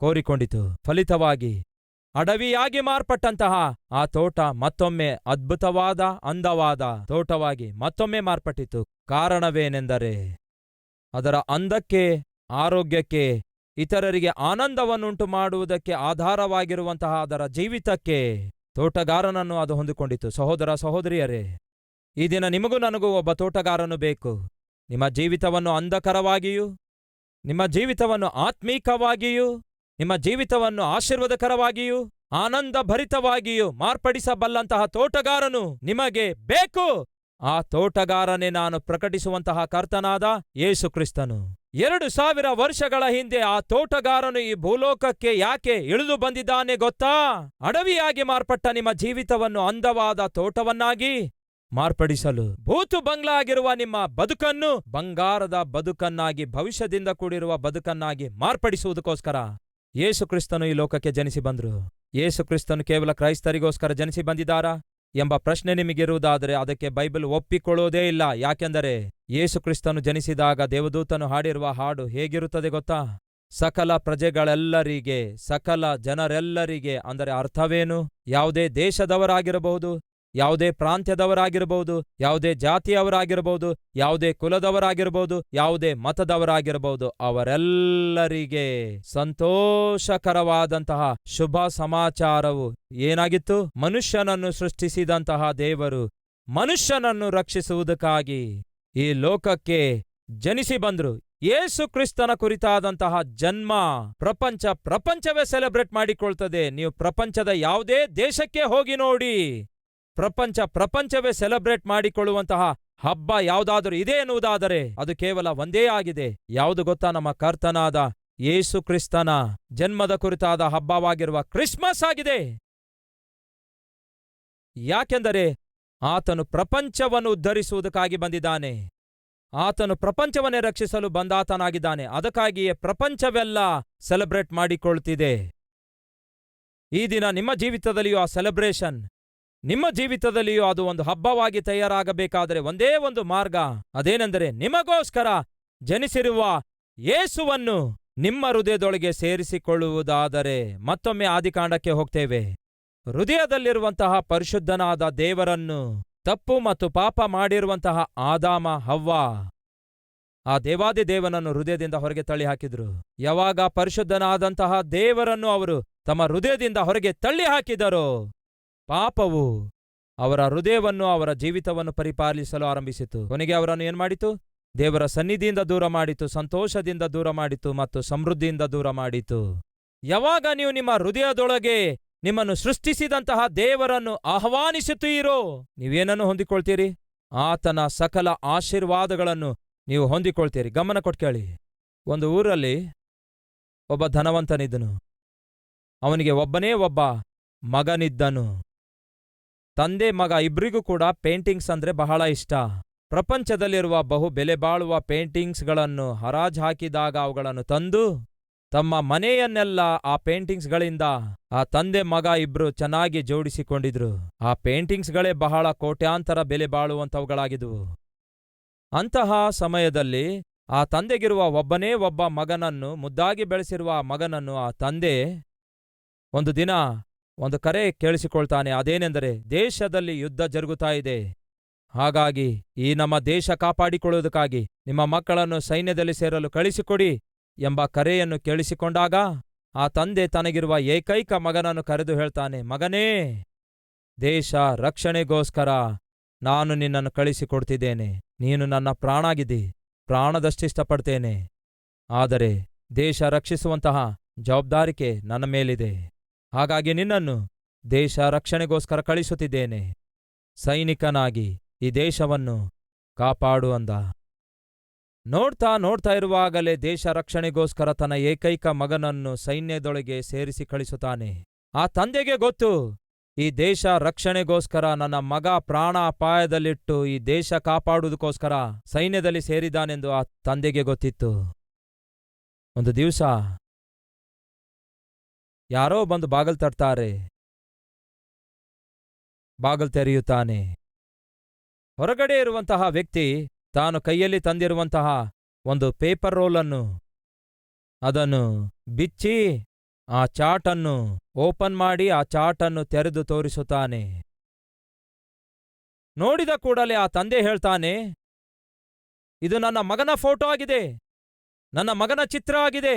Speaker 1: ಕೋರಿಕೊಂಡಿತು. ಫಲಿತವಾಗಿ ಅಡವಿಯಾಗಿ ಮಾರ್ಪಟ್ಟಂತಹ ಆ ತೋಟ ಮತ್ತೊಮ್ಮೆ ಅದ್ಭುತವಾದ, ಅಂದವಾದ ತೋಟವಾಗಿ ಮತ್ತೊಮ್ಮೆ ಮಾರ್ಪಟ್ಟಿತು. ಕಾರಣವೇನೆಂದರೆ ಅದರ ಅಂದಕ್ಕೆ, ಆರೋಗ್ಯಕ್ಕೆ, ಇತರರಿಗೆ ಆನಂದವನ್ನುಂಟು ಮಾಡುವುದಕ್ಕೆ ಆಧಾರವಾಗಿರುವಂತಹ ಅದರ ಜೀವಿತಕ್ಕೆ ತೋಟಗಾರನನ್ನು ಅದು ಹೊಂದಿಕೊಂಡಿತು. ಸಹೋದರ ಸಹೋದರಿಯರೇ, ಈ ದಿನ ನಿಮಗೂ ನನಗೂ ಒಬ್ಬ ತೋಟಗಾರನು ಬೇಕು. ನಿಮ್ಮ ಜೀವಿತವನ್ನು ಅಂಧಕರವಾಗಿಯೂ, ನಿಮ್ಮ ಜೀವಿತವನ್ನು ಆತ್ಮೀಕವಾಗಿಯೂ, ನಿಮ್ಮ ಜೀವಿತವನ್ನು ಆಶೀರ್ವಾದಕರವಾಗಿಯೂ, ಆನಂದ ಭರಿತವಾಗಿಯೂ ಮಾರ್ಪಡಿಸಬಲ್ಲಂತಹ ತೋಟಗಾರನು ನಿಮಗೆ ಬೇಕು. ಆ ತೋಟಗಾರನೇ ನಾನು ಪ್ರಕಟಿಸುವಂತಹ ಕರ್ತನಾದ ಯೇಸು ಕ್ರಿಸ್ತನು. 2000 ವರ್ಷಗಳ ಹಿಂದೆ ಆ ತೋಟಗಾರನು ಈ ಭೂಲೋಕಕ್ಕೆ ಯಾಕೆ ಇಳಿದು ಬಂದಿದ್ದಾನೆ ಗೊತ್ತಾ? ಅಡವಿಯಾಗಿ ಮಾರ್ಪಟ್ಟ ನಿಮ್ಮ ಜೀವಿತವನ್ನು ಅಂದವಾದ ತೋಟವನ್ನಾಗಿ ಮಾರ್ಪಡಿಸಲು. ಭೂತು ಬಂಗ್ಲಾ ಆಗಿರುವ ನಿಮ್ಮ ಬದುಕನ್ನು ಬಂಗಾರದ ಬದುಕನ್ನಾಗಿ, ಭವಿಷ್ಯದಿಂದ ಕೂಡಿರುವ ಬದುಕನ್ನಾಗಿ ಮಾರ್ಪಡಿಸುವುದಕ್ಕೋಸ್ಕರ ಯೇಸು ಕ್ರಿಸ್ತನು ಈ ಲೋಕಕ್ಕೆ ಜನಿಸಿ ಬಂದ್ರು. ಯೇಸು ಕ್ರಿಸ್ತನು ಕೇವಲ ಕ್ರೈಸ್ತರಿಗೋಸ್ಕರ ಜನಿಸಿ ಬಂದಿದ್ದಾರಾ ಎಂಬ ಪ್ರಶ್ನೆ ನಿಮಗಿರುವುದಾದರೆ ಅದಕ್ಕೆ ಬೈಬಲ್ ಒಪ್ಪಿಕೊಳ್ಳೋದೇ ಇಲ್ಲ. ಯಾಕೆಂದರೆ ಯೇಸು ಕ್ರಿಸ್ತನು ಜನಿಸಿದಾಗ ದೇವದೂತನು ಹಾಡಿರುವ ಹಾಡು ಹೇಗಿರುತ್ತದೆ ಗೊತ್ತಾ? ಸಕಲ ಪ್ರಜೆಗಳೆಲ್ಲರಿಗೆ, ಸಕಲ ಜನರೆಲ್ಲರಿಗೆ. ಅಂದರೆ ಅರ್ಥವೇನು? ಯಾವುದೇ ದೇಶದವರಾಗಿರಬಹುದು, ಯಾವುದೇ ಪ್ರಾಂತ್ಯದವರಾಗಿರಬಹುದು, ಯಾವುದೇ ಜಾತಿಯವರಾಗಿರಬಹುದು, ಯಾವುದೇ ಕುಲದವರಾಗಿರಬಹುದು, ಯಾವುದೇ ಮತದವರಾಗಿರಬಹುದು, ಅವರೆಲ್ಲರಿಗೆ ಸಂತೋಷಕರವಾದಂತಹ ಶುಭ ಸಮಾಚಾರವು ಏನಾಗಿತ್ತು? ಮನುಷ್ಯನನ್ನು ಸೃಷ್ಟಿಸಿದಂತಹ ದೇವರು ಮನುಷ್ಯನನ್ನು ರಕ್ಷಿಸುವುದಕ್ಕಾಗಿ ಈ ಲೋಕಕ್ಕೆ ಜನಿಸಿ ಬಂದ್ರು. ಯೇಸು ಕ್ರಿಸ್ತನ ಕುರಿತಾದಂತಹ ಜನ್ಮ ಪ್ರಪಂಚವೇ ಸೆಲೆಬ್ರೇಟ್ ಮಾಡಿಕೊಳ್ತದೆ. ನೀವು ಪ್ರಪಂಚದ ಯಾವುದೇ ದೇಶಕ್ಕೆ ಹೋಗಿ ನೋಡಿ, ಪ್ರಪಂಚವೇ ಸೆಲೆಬ್ರೇಟ್ ಮಾಡಿಕೊಳ್ಳುವಂತಹ ಹಬ್ಬ ಯಾವುದಾದರೂ ಇದೆ ಎನ್ನುವುದಾದರೆ ಅದು ಕೇವಲ ಒಂದೇ ಆಗಿದೆ. ಯಾವುದು ಗೊತ್ತಾ? ನಮ್ಮ ಕರ್ತನಾದ ಯೇಸು ಕ್ರಿಸ್ತನ ಜನ್ಮದ ಕುರಿತಾದ ಹಬ್ಬವಾಗಿರುವ ಕ್ರಿಸ್ಮಸ್ ಆಗಿದೆ. ಯಾಕೆಂದರೆ ಆತನು ಪ್ರಪಂಚವನ್ನು ಉದ್ಧರಿಸುವುದಕ್ಕಾಗಿ ಬಂದಿದ್ದಾನೆ. ಆತನು ಪ್ರಪಂಚವನ್ನೇ ರಕ್ಷಿಸಲು ಬಂದಾತನಾಗಿದ್ದಾನೆ. ಅದಕ್ಕಾಗಿಯೇ ಪ್ರಪಂಚವೆಲ್ಲ ಸೆಲೆಬ್ರೇಟ್ ಮಾಡಿಕೊಳ್ತಿದೆ. ಈ ದಿನ ನಿಮ್ಮ ಜೀವಿತದಲ್ಲಿಯೂ ಆ ಸೆಲೆಬ್ರೇಷನ್, ನಿಮ್ಮ ಜೀವಿತದಲ್ಲಿಯೂ ಅದು ಒಂದು ಹಬ್ಬವಾಗಿ ತಯಾರಾಗಬೇಕಾದರೆ ಒಂದೇ ಒಂದು ಮಾರ್ಗ, ಅದೇನೆಂದರೆ ನಿಮಗೋಸ್ಕರ ಜನಿಸಿರುವ ಯೇಸುವನ್ನು ನಿಮ್ಮ ಹೃದಯದೊಳಗೆ ಸೇರಿಸಿಕೊಳ್ಳುವುದಾದರೆ. ಮತ್ತೊಮ್ಮೆ ಆದಿಕಾಂಡಕ್ಕೆ ಹೋಗ್ತೇವೆ. ಹೃದಯದಲ್ಲಿರುವಂತಹ ಪರಿಶುದ್ಧನಾದ ದೇವರನ್ನು ತಪ್ಪು ಮತ್ತು ಪಾಪ ಮಾಡಿರುವಂತಹ ಆದಾಮ ಹವ್ವ ಆ ದೇವಾದಿ ದೇವನನ್ನು ಹೃದಯದಿಂದ ಹೊರಗೆ ತಳ್ಳಿ ಹಾಕಿದ್ರು. ಯಾವಾಗ ಪರಿಶುದ್ಧನಾದಂತಹ ದೇವರನ್ನು ಅವರು ತಮ್ಮ ಹೃದಯದಿಂದ ಹೊರಗೆ ತಳ್ಳಿ ಹಾಕಿದರೋ, ಪಾಪವು ಅವರ ಹೃದಯವನ್ನು, ಅವರ ಜೀವಿತವನ್ನು ಪರಿಪಾಲಿಸಲು ಆರಂಭಿಸಿತು. ಕೊನೆಗೆ ಅವರನ್ನು ಏನ್ಮಾಡಿತು? ದೇವರ ಸನ್ನಿಧಿಯಿಂದ ದೂರ ಮಾಡಿತು, ಸಂತೋಷದಿಂದ ದೂರ ಮಾಡಿತು ಮತ್ತು ಸಮೃದ್ಧಿಯಿಂದ ದೂರ ಮಾಡಿತು. ಯಾವಾಗ ನೀವು ನಿಮ್ಮ ಹೃದಯದೊಳಗೆ ನಿಮ್ಮನ್ನು ಸೃಷ್ಟಿಸಿದಂತಹ ದೇವರನ್ನು ಆಹ್ವಾನಿಸುತ್ತೀರೋ, ನೀವೇನನ್ನು ಹೊಂದಿಕೊಳ್ತೀರಿ? ಆತನ ಸಕಲ ಆಶೀರ್ವಾದಗಳನ್ನು ನೀವು ಹೊಂದಿಕೊಳ್ತೀರಿ. ಗಮನ ಕೊಟ್ಟು ಕೇಳಿ. ಒಂದು ಊರಲ್ಲಿ ಒಬ್ಬ ಧನವಂತನಿದ್ದನು. ಅವನಿಗೆ ಒಬ್ಬನೇ ಒಬ್ಬ ಮಗನಿದ್ದನು. ತಂದೆ ಮಗ ಇಬ್ರಿಗೂ ಕೂಡ ಪೇಂಟಿಂಗ್ಸ್ ಅಂದ್ರೆ ಬಹಳ ಇಷ್ಟ. ಪ್ರಪಂಚದಲ್ಲಿರುವ ಬಹು ಬೆಲೆ ಬಾಳುವ ಪೇಂಟಿಂಗ್ಸ್ಗಳನ್ನು ಹರಾಜು ಹಾಕಿದಾಗ ಅವುಗಳನ್ನು ತಂದು ತಮ್ಮ ಮನೆಯನ್ನೆಲ್ಲ ಆ ಪೇಂಟಿಂಗ್ಸ್ಗಳಿಂದ ಆ ತಂದೆ ಮಗ ಇಬ್ರು ಚೆನ್ನಾಗಿ ಜೋಡಿಸಿಕೊಂಡಿದ್ರು. ಆ ಪೇಂಟಿಂಗ್ಸ್ಗಳೇ ಬಹಳ ಕೋಟ್ಯಾಂತರ ಬೆಲೆ ಬಾಳುವಂಥವುಗಳಾಗಿದ್ವು. ಅಂತಹ ಸಮಯದಲ್ಲಿ ಆ ತಂದೆಗಿರುವ ಒಬ್ಬನೇ ಒಬ್ಬ ಮಗನನ್ನು, ಮುದ್ದಾಗಿ ಬೆಳೆಸಿರುವ ಆ ಮಗನನ್ನು ಆ ತಂದೆ ಒಂದು ದಿನ ಒಂದು ಕರೆ ಕೇಳಿಸಿಕೊಳ್ತಾನೆ. ಅದೇನೆಂದರೆ, ದೇಶದಲ್ಲಿ ಯುದ್ಧ ಜರುಗುತ್ತಾ ಇದೆ. ಹಾಗಾಗಿ ಈ ನಮ್ಮ ದೇಶ ಕಾಪಾಡಿಕೊಳ್ಳುವುದಕ್ಕಾಗಿ ನಿಮ್ಮ ಮಕ್ಕಳನ್ನು ಸೈನ್ಯದಲ್ಲಿ ಸೇರಲು ಕಳಿಸಿಕೊಡಿ ಎಂಬ ಕರೆಯನ್ನು ಕೇಳಿಸಿಕೊಂಡಾಗ ಆ ತಂದೆ ತನಗಿರುವ ಏಕೈಕ ಮಗನನ್ನು ಕರೆದು ಹೇಳ್ತಾನೆ, ಮಗನೇ, ದೇಶ ರಕ್ಷಣೆಗೋಸ್ಕರ ನಾನು ನಿನ್ನನ್ನು ಕಳಿಸಿಕೊಡ್ತಿದ್ದೇನೆ. ನೀನು ನನ್ನ ಪ್ರಾಣಾಗಿದ್ದಿ, ಪ್ರಾಣದಷ್ಟಿಷ್ಟಪಡ್ತೇನೆ. ಆದರೆ ದೇಶ ರಕ್ಷಿಸುವಂತಹ ಜವಾಬ್ದಾರಿಕೆ ನನ್ನ ಮೇಲಿದೆ. ಹಾಗಾಗಿ ನಿನ್ನನ್ನು ದೇಶ ರಕ್ಷಣೆಗೋಸ್ಕರ ಕಳಿಸುತ್ತಿದ್ದೇನೆ. ಸೈನಿಕನಾಗಿ ಈ ದೇಶವನ್ನು ಕಾಪಾಡು ಅಂದ. ನೋಡ್ತಾ ಇರುವಾಗಲೇ ದೇಶ ರಕ್ಷಣೆಗೋಸ್ಕರ ತನ್ನ ಏಕೈಕ ಮಗನನ್ನು ಸೈನ್ಯದೊಳಗೆ ಸೇರಿಸಿ ಕಳಿಸುತ್ತಾನೆ. ಆ ತಂದೆಗೆ ಗೊತ್ತು, ಈ ದೇಶ ರಕ್ಷಣೆಗೋಸ್ಕರ ನನ್ನ ಮಗ ಪ್ರಾಣ ಅಪಾಯದಲ್ಲಿಟ್ಟು ಈ ದೇಶ ಕಾಪಾಡುವುದಕ್ಕೋಸ್ಕರ ಸೈನ್ಯದಲ್ಲಿ ಸೇರಿದ್ದಾನೆಂದು ಆ ತಂದೆಗೆ ಗೊತ್ತಿತ್ತು. ಒಂದು ದಿವಸ ಯಾರೋ ಬಂದು ಬಾಗಲ್ ತಟ್ತಾರೆ. ಬಾಗಲ್ ತೆರೆಯುತ್ತಾನೆ. ಹೊರಗಡೆ ಇರುವಂತಹ ವ್ಯಕ್ತಿ ತಾನು ಕೈಯಲ್ಲಿ ತಂದಿರುವಂತಹ ಒಂದು ಪೇಪರ್ ರೋಲನ್ನು ಅದನ್ನು ಬಿಚ್ಚಿ ಆ ಚಾಟನ್ನು ಓಪನ್ ಮಾಡಿ ಆ ಚಾಟನ್ನು ತೆರೆದು ತೋರಿಸುತ್ತಾನೆ. ನೋಡಿದ ಕೂಡಲೇ ಆ ತಂದೆ ಹೇಳ್ತಾನೆ, ಇದು ನನ್ನ ಮಗನ ಫೋಟೋ ಆಗಿದೆ, ನನ್ನ ಮಗನ ಚಿತ್ರ ಆಗಿದೆ.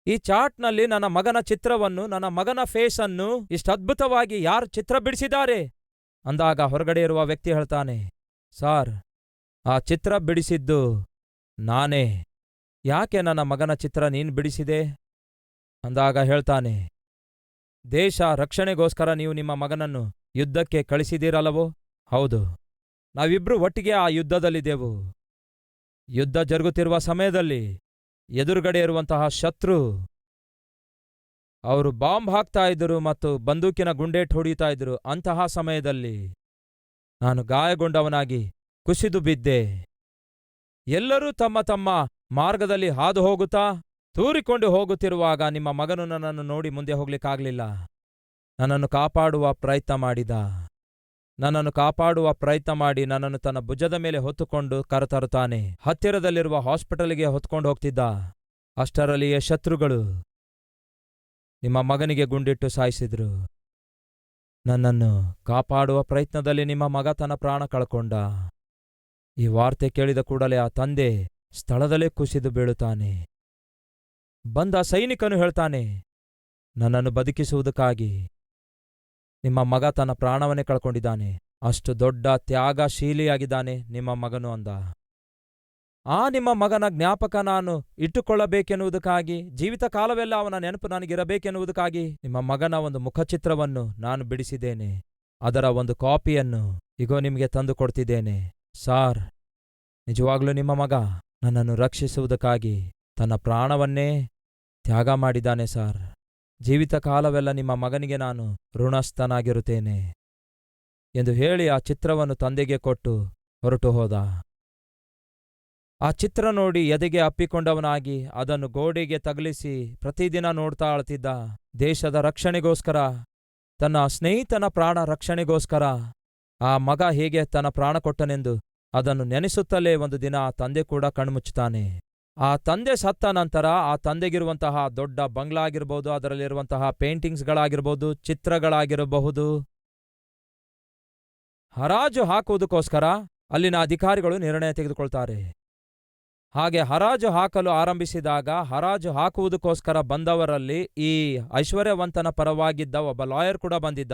Speaker 1: ಈ ಚಾಟ್ನಲ್ಲಿ ನನ್ನ ಮಗನ ಚಿತ್ರವನ್ನು, ನನ್ನ ಮಗನ ಫೇಸನ್ನು ಇಷ್ಟು ಅದ್ಭುತವಾಗಿ ಯಾರು ಚಿತ್ರ ಬಿಡಿಸಿದ್ದಾರೆ ಅಂದಾಗ ಹೊರಗಡೆ ಇರುವ ವ್ಯಕ್ತಿ ಹೇಳ್ತಾನೆ, ಸಾರ್, ಆ ಚಿತ್ರ ಬಿಡಿಸಿದ್ದು ನಾನೇ. ಯಾಕೆ ನನ್ನ ಮಗನ ಚಿತ್ರ ನೀನು ಬಿಡಿಸಿದೆ ಅಂದಾಗ ಹೇಳ್ತಾನೆ, ದೇಶ ರಕ್ಷಣೆಗೋಸ್ಕರ ನೀವು ನಿಮ್ಮ ಮಗನನ್ನು ಯುದ್ಧಕ್ಕೆ ಕಳಿಸಿದ್ದೀರಲ್ಲವೋ? ಹೌದು, ನಾವಿಬ್ರು ಒಟ್ಟಿಗೆ ಆ ಯುದ್ಧದಲ್ಲಿದ್ದೆವು. ಯುದ್ಧ ಜರುಗುತ್ತಿರುವ ಸಮಯದಲ್ಲಿ ಎದುರುಗಡೆ ಇರುವಂತಹ ಶತ್ರು ಅವರು ಬಾಂಬ್ ಹಾಕ್ತಾ ಇದ್ದರು ಮತ್ತು ಬಂದೂಕಿನ ಗುಂಡೇಟು ಹೊಡೆಯುತ್ತಾ ಇದ್ದರು. ಅಂತಹ ಸಮಯದಲ್ಲಿ ನಾನು ಗಾಯಗೊಂಡವನಾಗಿ ಕುಸಿದು ಬಿದ್ದೆ. ಎಲ್ಲರೂ ತಮ್ಮ ತಮ್ಮ ಮಾರ್ಗದಲ್ಲಿ ಹಾದು ಹೋಗುತ್ತಾ ತೂರಿಕೊಂಡು ಹೋಗುತ್ತಿರುವಾಗ ನಿಮ್ಮ ಮಗನು ನನ್ನನ್ನು ನೋಡಿ ಮುಂದೆ ಹೋಗ್ಲಿಕ್ಕಾಗ್ಲಿಲ್ಲ. ನನ್ನನ್ನು ಕಾಪಾಡುವ ಪ್ರಯತ್ನ ಮಾಡಿ ನನ್ನನ್ನು ತನ್ನ ಭುಜದ ಮೇಲೆ ಹೊತ್ತುಕೊಂಡು ಕರೆತರುತ್ತಾನೆ. ಹತ್ತಿರದಲ್ಲಿರುವ ಹಾಸ್ಪಿಟಲ್ಗೆ ಹೊತ್ಕೊಂಡು ಹೋಗ್ತಿದ್ದ. ಅಷ್ಟರಲ್ಲಿಯೇ ಶತ್ರುಗಳು ನಿಮ್ಮ ಮಗನಿಗೆ ಗುಂಡಿಟ್ಟು ಸಾಯಿಸಿದ್ರು. ನನ್ನನ್ನು ಕಾಪಾಡುವ ಪ್ರಯತ್ನದಲ್ಲಿ ನಿಮ್ಮ ಮಗ ತನ್ನ ಪ್ರಾಣ ಕಳ್ಕೊಂಡ. ಈ ವಾರ್ತೆ ಕೇಳಿದ ಕೂಡಲೇ ಆ ತಂದೆ ಸ್ಥಳದಲ್ಲೇ ಕುಸಿದು ಬೀಳುತ್ತಾನೆ. ಬಂದ ಸೈನಿಕನು ಹೇಳ್ತಾನೆ, ನನ್ನನ್ನು ಬದುಕಿಸುವುದಕ್ಕಾಗಿ ನಿಮ್ಮ ಮಗ ತನ್ನ ಪ್ರಾಣವನ್ನೇ ಕಳ್ಕೊಂಡಿದ್ದಾನೆ. ಅಷ್ಟು ದೊಡ್ಡ ತ್ಯಾಗಶೀಲಿಯಾಗಿದ್ದಾನೆ ನಿಮ್ಮ ಮಗನು ಅಂದ. ಆ ನಿಮ್ಮ ಮಗನ ಜ್ಞಾಪಕ ನಾನು ಇಟ್ಟುಕೊಳ್ಳಬೇಕೆನ್ನುವುದಕ್ಕಾಗಿ, ಜೀವಿತ ಕಾಲವೆಲ್ಲ ಅವನ ನೆನಪು ನನಗಿರಬೇಕೆನ್ನುವುದಕ್ಕಾಗಿ ನಿಮ್ಮ ಮಗನ ಒಂದು ಮುಖಚಿತ್ರವನ್ನು ನಾನು ಬಿಡಿಸಿದ್ದೇನೆ. ಅದರ ಒಂದು ಕಾಪಿಯನ್ನು ಇಗೋ ನಿಮಗೆ ತಂದು ಕೊಡ್ತಿದ್ದೇನೆ. ಸಾರ್, ನಿಜವಾಗ್ಲೂ ನಿಮ್ಮ ಮಗ ನನ್ನನ್ನು ರಕ್ಷಿಸುವುದಕ್ಕಾಗಿ ತನ್ನ ಪ್ರಾಣವನ್ನೇ ತ್ಯಾಗ ಮಾಡಿದ್ದಾನೆ ಸಾರ್. ಜೀವಿತ ಕಾಲವೆಲ್ಲ ನಿಮ್ಮ ಮಗನಿಗೆ ನಾನು ಋಣಸ್ಥನಾಗಿರುತ್ತೇನೆ ಎಂದು ಹೇಳಿ ಆ ಚಿತ್ರವನ್ನು ತಂದೆಗೆ ಕೊಟ್ಟು ಹೊರಟು ಹೋದ. ಆ ಚಿತ್ರ ನೋಡಿ ಎದೆಗೆ ಅಪ್ಪಿಕೊಂಡವನಾಗಿ ಅದನ್ನು ಗೋಡೆಗೆ ತಗಲಿಸಿ ಪ್ರತಿದಿನ ನೋಡ್ತಾ ಅಳ್ತಿದ್ದ. ದೇಶದ ರಕ್ಷಣೆಗೋಸ್ಕರ, ತನ್ನ ಸ್ನೇಹಿತನ ಪ್ರಾಣ ರಕ್ಷಣೆಗೋಸ್ಕರ ಆ ಮಗ ಹೇಗೆ ತನ್ನ ಪ್ರಾಣ ಕೊಟ್ಟನೆಂದು ಅದನ್ನು ನೆನೆಸುತ್ತಲೇ ಒಂದು ದಿನ ಆ ತಂದೆ ಕೂಡ ಕಣ್ಮುಚ್ಚುತ್ತಾನೆ. ಆ ತಂದೆ ಸತ್ತ ನಂತರ ಆ ತಂದೆಗಿರುವಂತಹ ದೊಡ್ಡ ಬಂಗ್ಲಾ ಆಗಿರ್ಬೋದು, ಅದರಲ್ಲಿರುವಂತಹ ಪೇಂಟಿಂಗ್ಸ್ಗಳಾಗಿರ್ಬೋದು, ಚಿತ್ರಗಳಾಗಿರಬಹುದು, ಹರಾಜು ಹಾಕುವುದಕ್ಕೋಸ್ಕರ ಅಲ್ಲಿನ ಅಧಿಕಾರಿಗಳು ನಿರ್ಣಯ ತೆಗೆದುಕೊಳ್ತಾರೆ. ಹಾಗೆ ಹರಾಜು ಹಾಕಲು ಆರಂಭಿಸಿದಾಗ ಹರಾಜು ಹಾಕುವುದಕ್ಕೋಸ್ಕರ ಬಂದವರಲ್ಲಿ ಈ ಐಶ್ವರ್ಯವಂತನ ಪರವಾಗಿದ್ದ ಒಬ್ಬ ಲಾಯರ್ ಕೂಡ ಬಂದಿದ್ದ.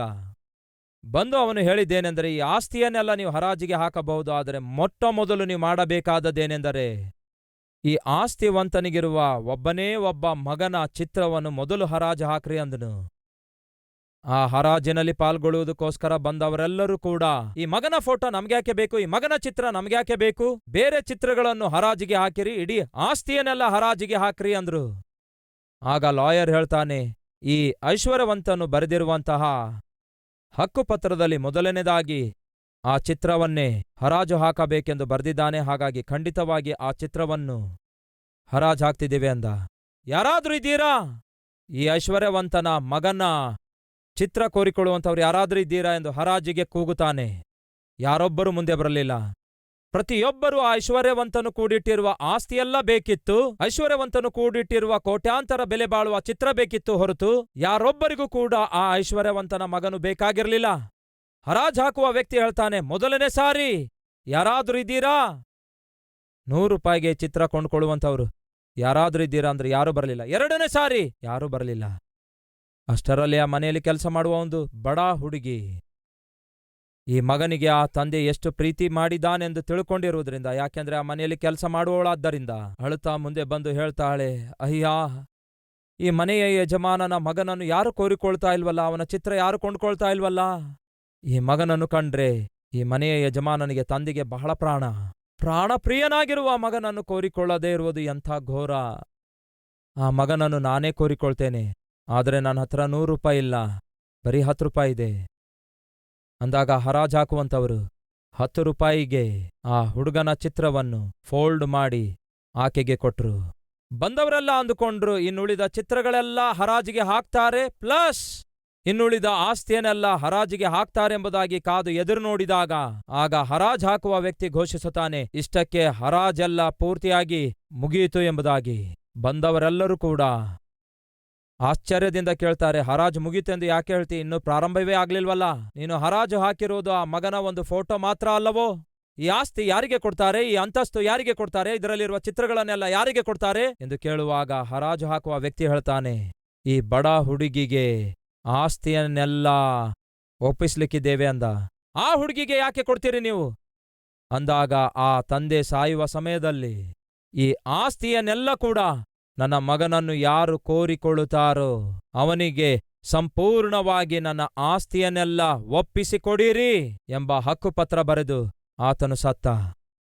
Speaker 1: ಬಂದು ಅವನು ಹೇಳಿದ್ದೇನೆಂದರೆ, ಈ ಆಸ್ತಿಯನ್ನೆಲ್ಲ ನೀವು ಹರಾಜಿಗೆ ಹಾಕಬಹುದು, ಆದರೆ ಮೊಟ್ಟ ಮೊದಲು ನೀವು ಮಾಡಬೇಕಾದದ್ದೇನೆಂದರೆ ಈ ಆಸ್ತಿವಂತನಿಗಿರುವ ಒಬ್ಬನೇ ಒಬ್ಬ ಮಗನ ಚಿತ್ರವನ್ನು ಮೊದಲು ಹರಾಜು ಹಾಕ್ರಿ ಅಂದನು. ಆ ಹರಾಜಿನಲ್ಲಿ ಪಾಲ್ಗೊಳ್ಳುವುದಕ್ಕೋಸ್ಕರ ಬಂದವರೆಲ್ಲರೂ ಕೂಡ ಈ ಮಗನ ಫೋಟೋ ನಮ್ಗ್ಯಾಕೆ ಬೇಕು, ಈ ಮಗನ ಚಿತ್ರ ನಮ್ಗ್ಯಾಕೆ ಬೇಕು, ಬೇರೆ ಚಿತ್ರಗಳನ್ನು ಹರಾಜಿಗೆ ಹಾಕಿರಿ, ಇಡೀ ಆಸ್ತಿಯನ್ನೆಲ್ಲ ಹರಾಜಿಗೆ ಹಾಕ್ರಿ ಅಂದ್ರು. ಆಗ ಲಾಯರ್ ಹೇಳ್ತಾನೆ, ಈ ಐಶ್ವರ್ಯವಂತನು ಬರೆದಿರುವಂತಹ ಹಕ್ಕುಪತ್ರದಲ್ಲಿ ಮೊದಲನೇದಾಗಿ ಆ ಚಿತ್ರವನ್ನೇ ಹರಾಜು ಹಾಕಬೇಕೆಂದು ಬರೆದಿದ್ದಾನೆ. ಹಾಗಾಗಿ ಖಂಡಿತವಾಗಿ ಆ ಚಿತ್ರವನ್ನು ಹರಾಜು ಹಾಕ್ತಿದ್ದೇವೆ ಅಂದ. ಯಾರಾದ್ರೂ ಇದ್ದೀರಾ? ಈ ಐಶ್ವರ್ಯವಂತನ ಮಗನ ಚಿತ್ರ ಕೋರಿಕೊಳ್ಳುವಂಥವ್ರು ಯಾರಾದ್ರೂ ಇದ್ದೀರಾ ಎಂದು ಹರಾಜಿಗೆ ಕೂಗುತ್ತಾನೆ. ಯಾರೊಬ್ಬರೂ ಮುಂದೆ ಬರಲಿಲ್ಲ. ಪ್ರತಿಯೊಬ್ಬರೂ ಆ ಐಶ್ವರ್ಯವಂತನು ಕೂಡಿಟ್ಟಿರುವ ಆಸ್ತಿಯೆಲ್ಲ ಬೇಕಿತ್ತು, ಐಶ್ವರ್ಯವಂತನು ಕೂಡಿಟ್ಟಿರುವ ಕೋಟ್ಯಾಂತರ ಬೆಲೆ ಬಾಳುವ ಚಿತ್ರ ಬೇಕಿತ್ತು ಹೊರತು ಯಾರೊಬ್ಬರಿಗೂ ಕೂಡ ಆ ಐಶ್ವರ್ಯವಂತನ ಮಗನು ಬೇಕಾಗಿರಲಿಲ್ಲ. ಹರಾಜ್ ಹಾಕುವ ವ್ಯಕ್ತಿ ಹೇಳ್ತಾನೆ, ಮೊದಲನೇ ಸಾರಿ ಯಾರಾದ್ರೂ ಇದ್ದೀರಾ? ₹100 ಚಿತ್ರ ಕೊಂಡ್ಕೊಳ್ಳುವಂಥವ್ರು ಯಾರಾದ್ರೂ ಇದ್ದೀರಾ ಅಂದ್ರೆ ಯಾರೂ ಬರಲಿಲ್ಲ. ಎರಡನೇ ಸಾರಿ ಯಾರೂ ಬರಲಿಲ್ಲ. ಅಷ್ಟರಲ್ಲಿ ಆ ಮನೆಯಲ್ಲಿ ಕೆಲಸ ಮಾಡುವ ಒಂದು ಬಡ ಹುಡುಗಿ ಈ ಮಗನಿಗೆ ಆ ತಂದೆ ಎಷ್ಟು ಪ್ರೀತಿ ಮಾಡಿದಾನೆಂದು ತಿಳ್ಕೊಂಡಿರುವುದರಿಂದ, ಯಾಕೆಂದ್ರೆ ಆ ಮನೆಯಲ್ಲಿ ಕೆಲಸ ಮಾಡುವವಳಾದ್ದರಿಂದ ಅಳುತ್ತಾ ಮುಂದೆ ಬಂದು ಹೇಳ್ತಾಳೆ, ಅಯ್ಯ, ಈ ಮನೆಯ ಯಜಮಾನನ ಮಗನನ್ನು ಯಾರು ಕೋರಿಕೊಳ್ತಾ ಇಲ್ವಲ್ಲ, ಅವನ ಚಿತ್ರ ಯಾರು ಕೊಂಡ್ಕೊಳ್ತಾ ಇಲ್ವಲ್ಲ. ಈ ಮಗನನ್ನು ಕಂಡ್ರೆ ಈ ಮನೆಯ ಯಜಮಾನನಿಗೆ ತಂದೆಗೆ ಬಹಳ ಪ್ರಾಣಪ್ರಿಯನಾಗಿರುವ ಮಗನನ್ನು ಕೋರಿಕೊಳ್ಳದೇ ಇರುವುದು ಎಂಥ ಘೋರ. ಆ ಮಗನನ್ನು ನಾನೇ ಕೋರಿಕೊಳ್ತೇನೆ, ಆದರೆ ನನ್ನ ಹತ್ರ ₹100 ಇಲ್ಲ, ಬರೀ ₹10 ಇದೆ ಅಂದಾಗ ಹರಾಜ್ ಹಾಕುವಂಥವರು ₹10ಗೆ ಆ ಹುಡುಗನ ಚಿತ್ರವನ್ನು ಫೋಲ್ಡ್ ಮಾಡಿ ಆಕೆಗೆ ಕೊಟ್ರು. ಬಂದವರೆಲ್ಲ ಅಂದುಕೊಂಡ್ರು, ಇನ್ನುಳಿದ ಚಿತ್ರಗಳೆಲ್ಲ ಹರಾಜಿಗೆ ಹಾಕ್ತಾರೆ, ಪ್ಲಸ್ ಇನ್ನುಳಿದ ಆಸ್ತಿಯನ್ನೆಲ್ಲ ಹರಾಜಿಗೆ ಹಾಕ್ತಾರೆಂಬುದಾಗಿ ಕಾದು ಎದುರು ನೋಡಿದಾಗ ಆಗ ಹರಾಜ್ ಹಾಕುವ ವ್ಯಕ್ತಿ ಘೋಷಿಸುತ್ತಾನೆ, ಇಷ್ಟಕ್ಕೆ ಹರಾಜೆಲ್ಲ ಪೂರ್ತಿಯಾಗಿ ಮುಗಿಯಿತು ಎಂಬುದಾಗಿ. ಬಂದವರೆಲ್ಲರೂ ಕೂಡ ಆಶ್ಚರ್ಯದಿಂದ ಕೇಳ್ತಾರೆ, ಹರಾಜು ಮುಗೀತೆಂದು ಯಾಕೆ ಹೇಳ್ತಿ? ಇನ್ನೂ ಪ್ರಾರಂಭವೇ ಆಗ್ಲಿಲ್ವಲ್ಲ. ನೀನು ಹರಾಜು ಹಾಕಿರುವುದು ಆ ಮಗನ ಒಂದು ಫೋಟೋ ಮಾತ್ರ ಅಲ್ಲವೋ? ಈ ಆಸ್ತಿ ಯಾರಿಗೆ ಕೊಡ್ತಾರೆ? ಈ ಅಂತಸ್ತು ಯಾರಿಗೆ ಕೊಡ್ತಾರೆ? ಇದರಲ್ಲಿರುವ ಚಿತ್ರಗಳನ್ನೆಲ್ಲ ಯಾರಿಗೆ ಕೊಡ್ತಾರೆ ಎಂದು ಕೇಳುವಾಗ ಹರಾಜು ಹಾಕುವ ವ್ಯಕ್ತಿ ಹೇಳ್ತಾನೆ, ಈ ಬಡ ಹುಡುಗಿಗೆ ಆಸ್ತಿಯನ್ನೆಲ್ಲ ಒಪ್ಪಿಸ್ಲಿಕ್ಕಿದ್ದೇವೆ ಅಂದ. ಆ ಹುಡುಗಿಗೆ ಯಾಕೆ ಕೊಡ್ತೀರಿ ನೀವು ಅಂದಾಗ ಆ ತಂದೆ ಸಾಯುವ ಸಮಯದಲ್ಲಿ ಈ ಆಸ್ತಿಯನ್ನೆಲ್ಲ ಕೂಡ ನನ್ನ ಮಗನನ್ನು ಯಾರು ಕೋರಿಕೊಳ್ಳುತ್ತಾರೋ ಅವನಿಗೆ ಸಂಪೂರ್ಣವಾಗಿ ನನ್ನ ಆಸ್ತಿಯನ್ನೆಲ್ಲ ಒಪ್ಪಿಸಿಕೊಡಿರಿ ಎಂಬ ಹಕ್ಕುಪತ್ರ ಬರೆದು ಆತನು ಸತ್ತ.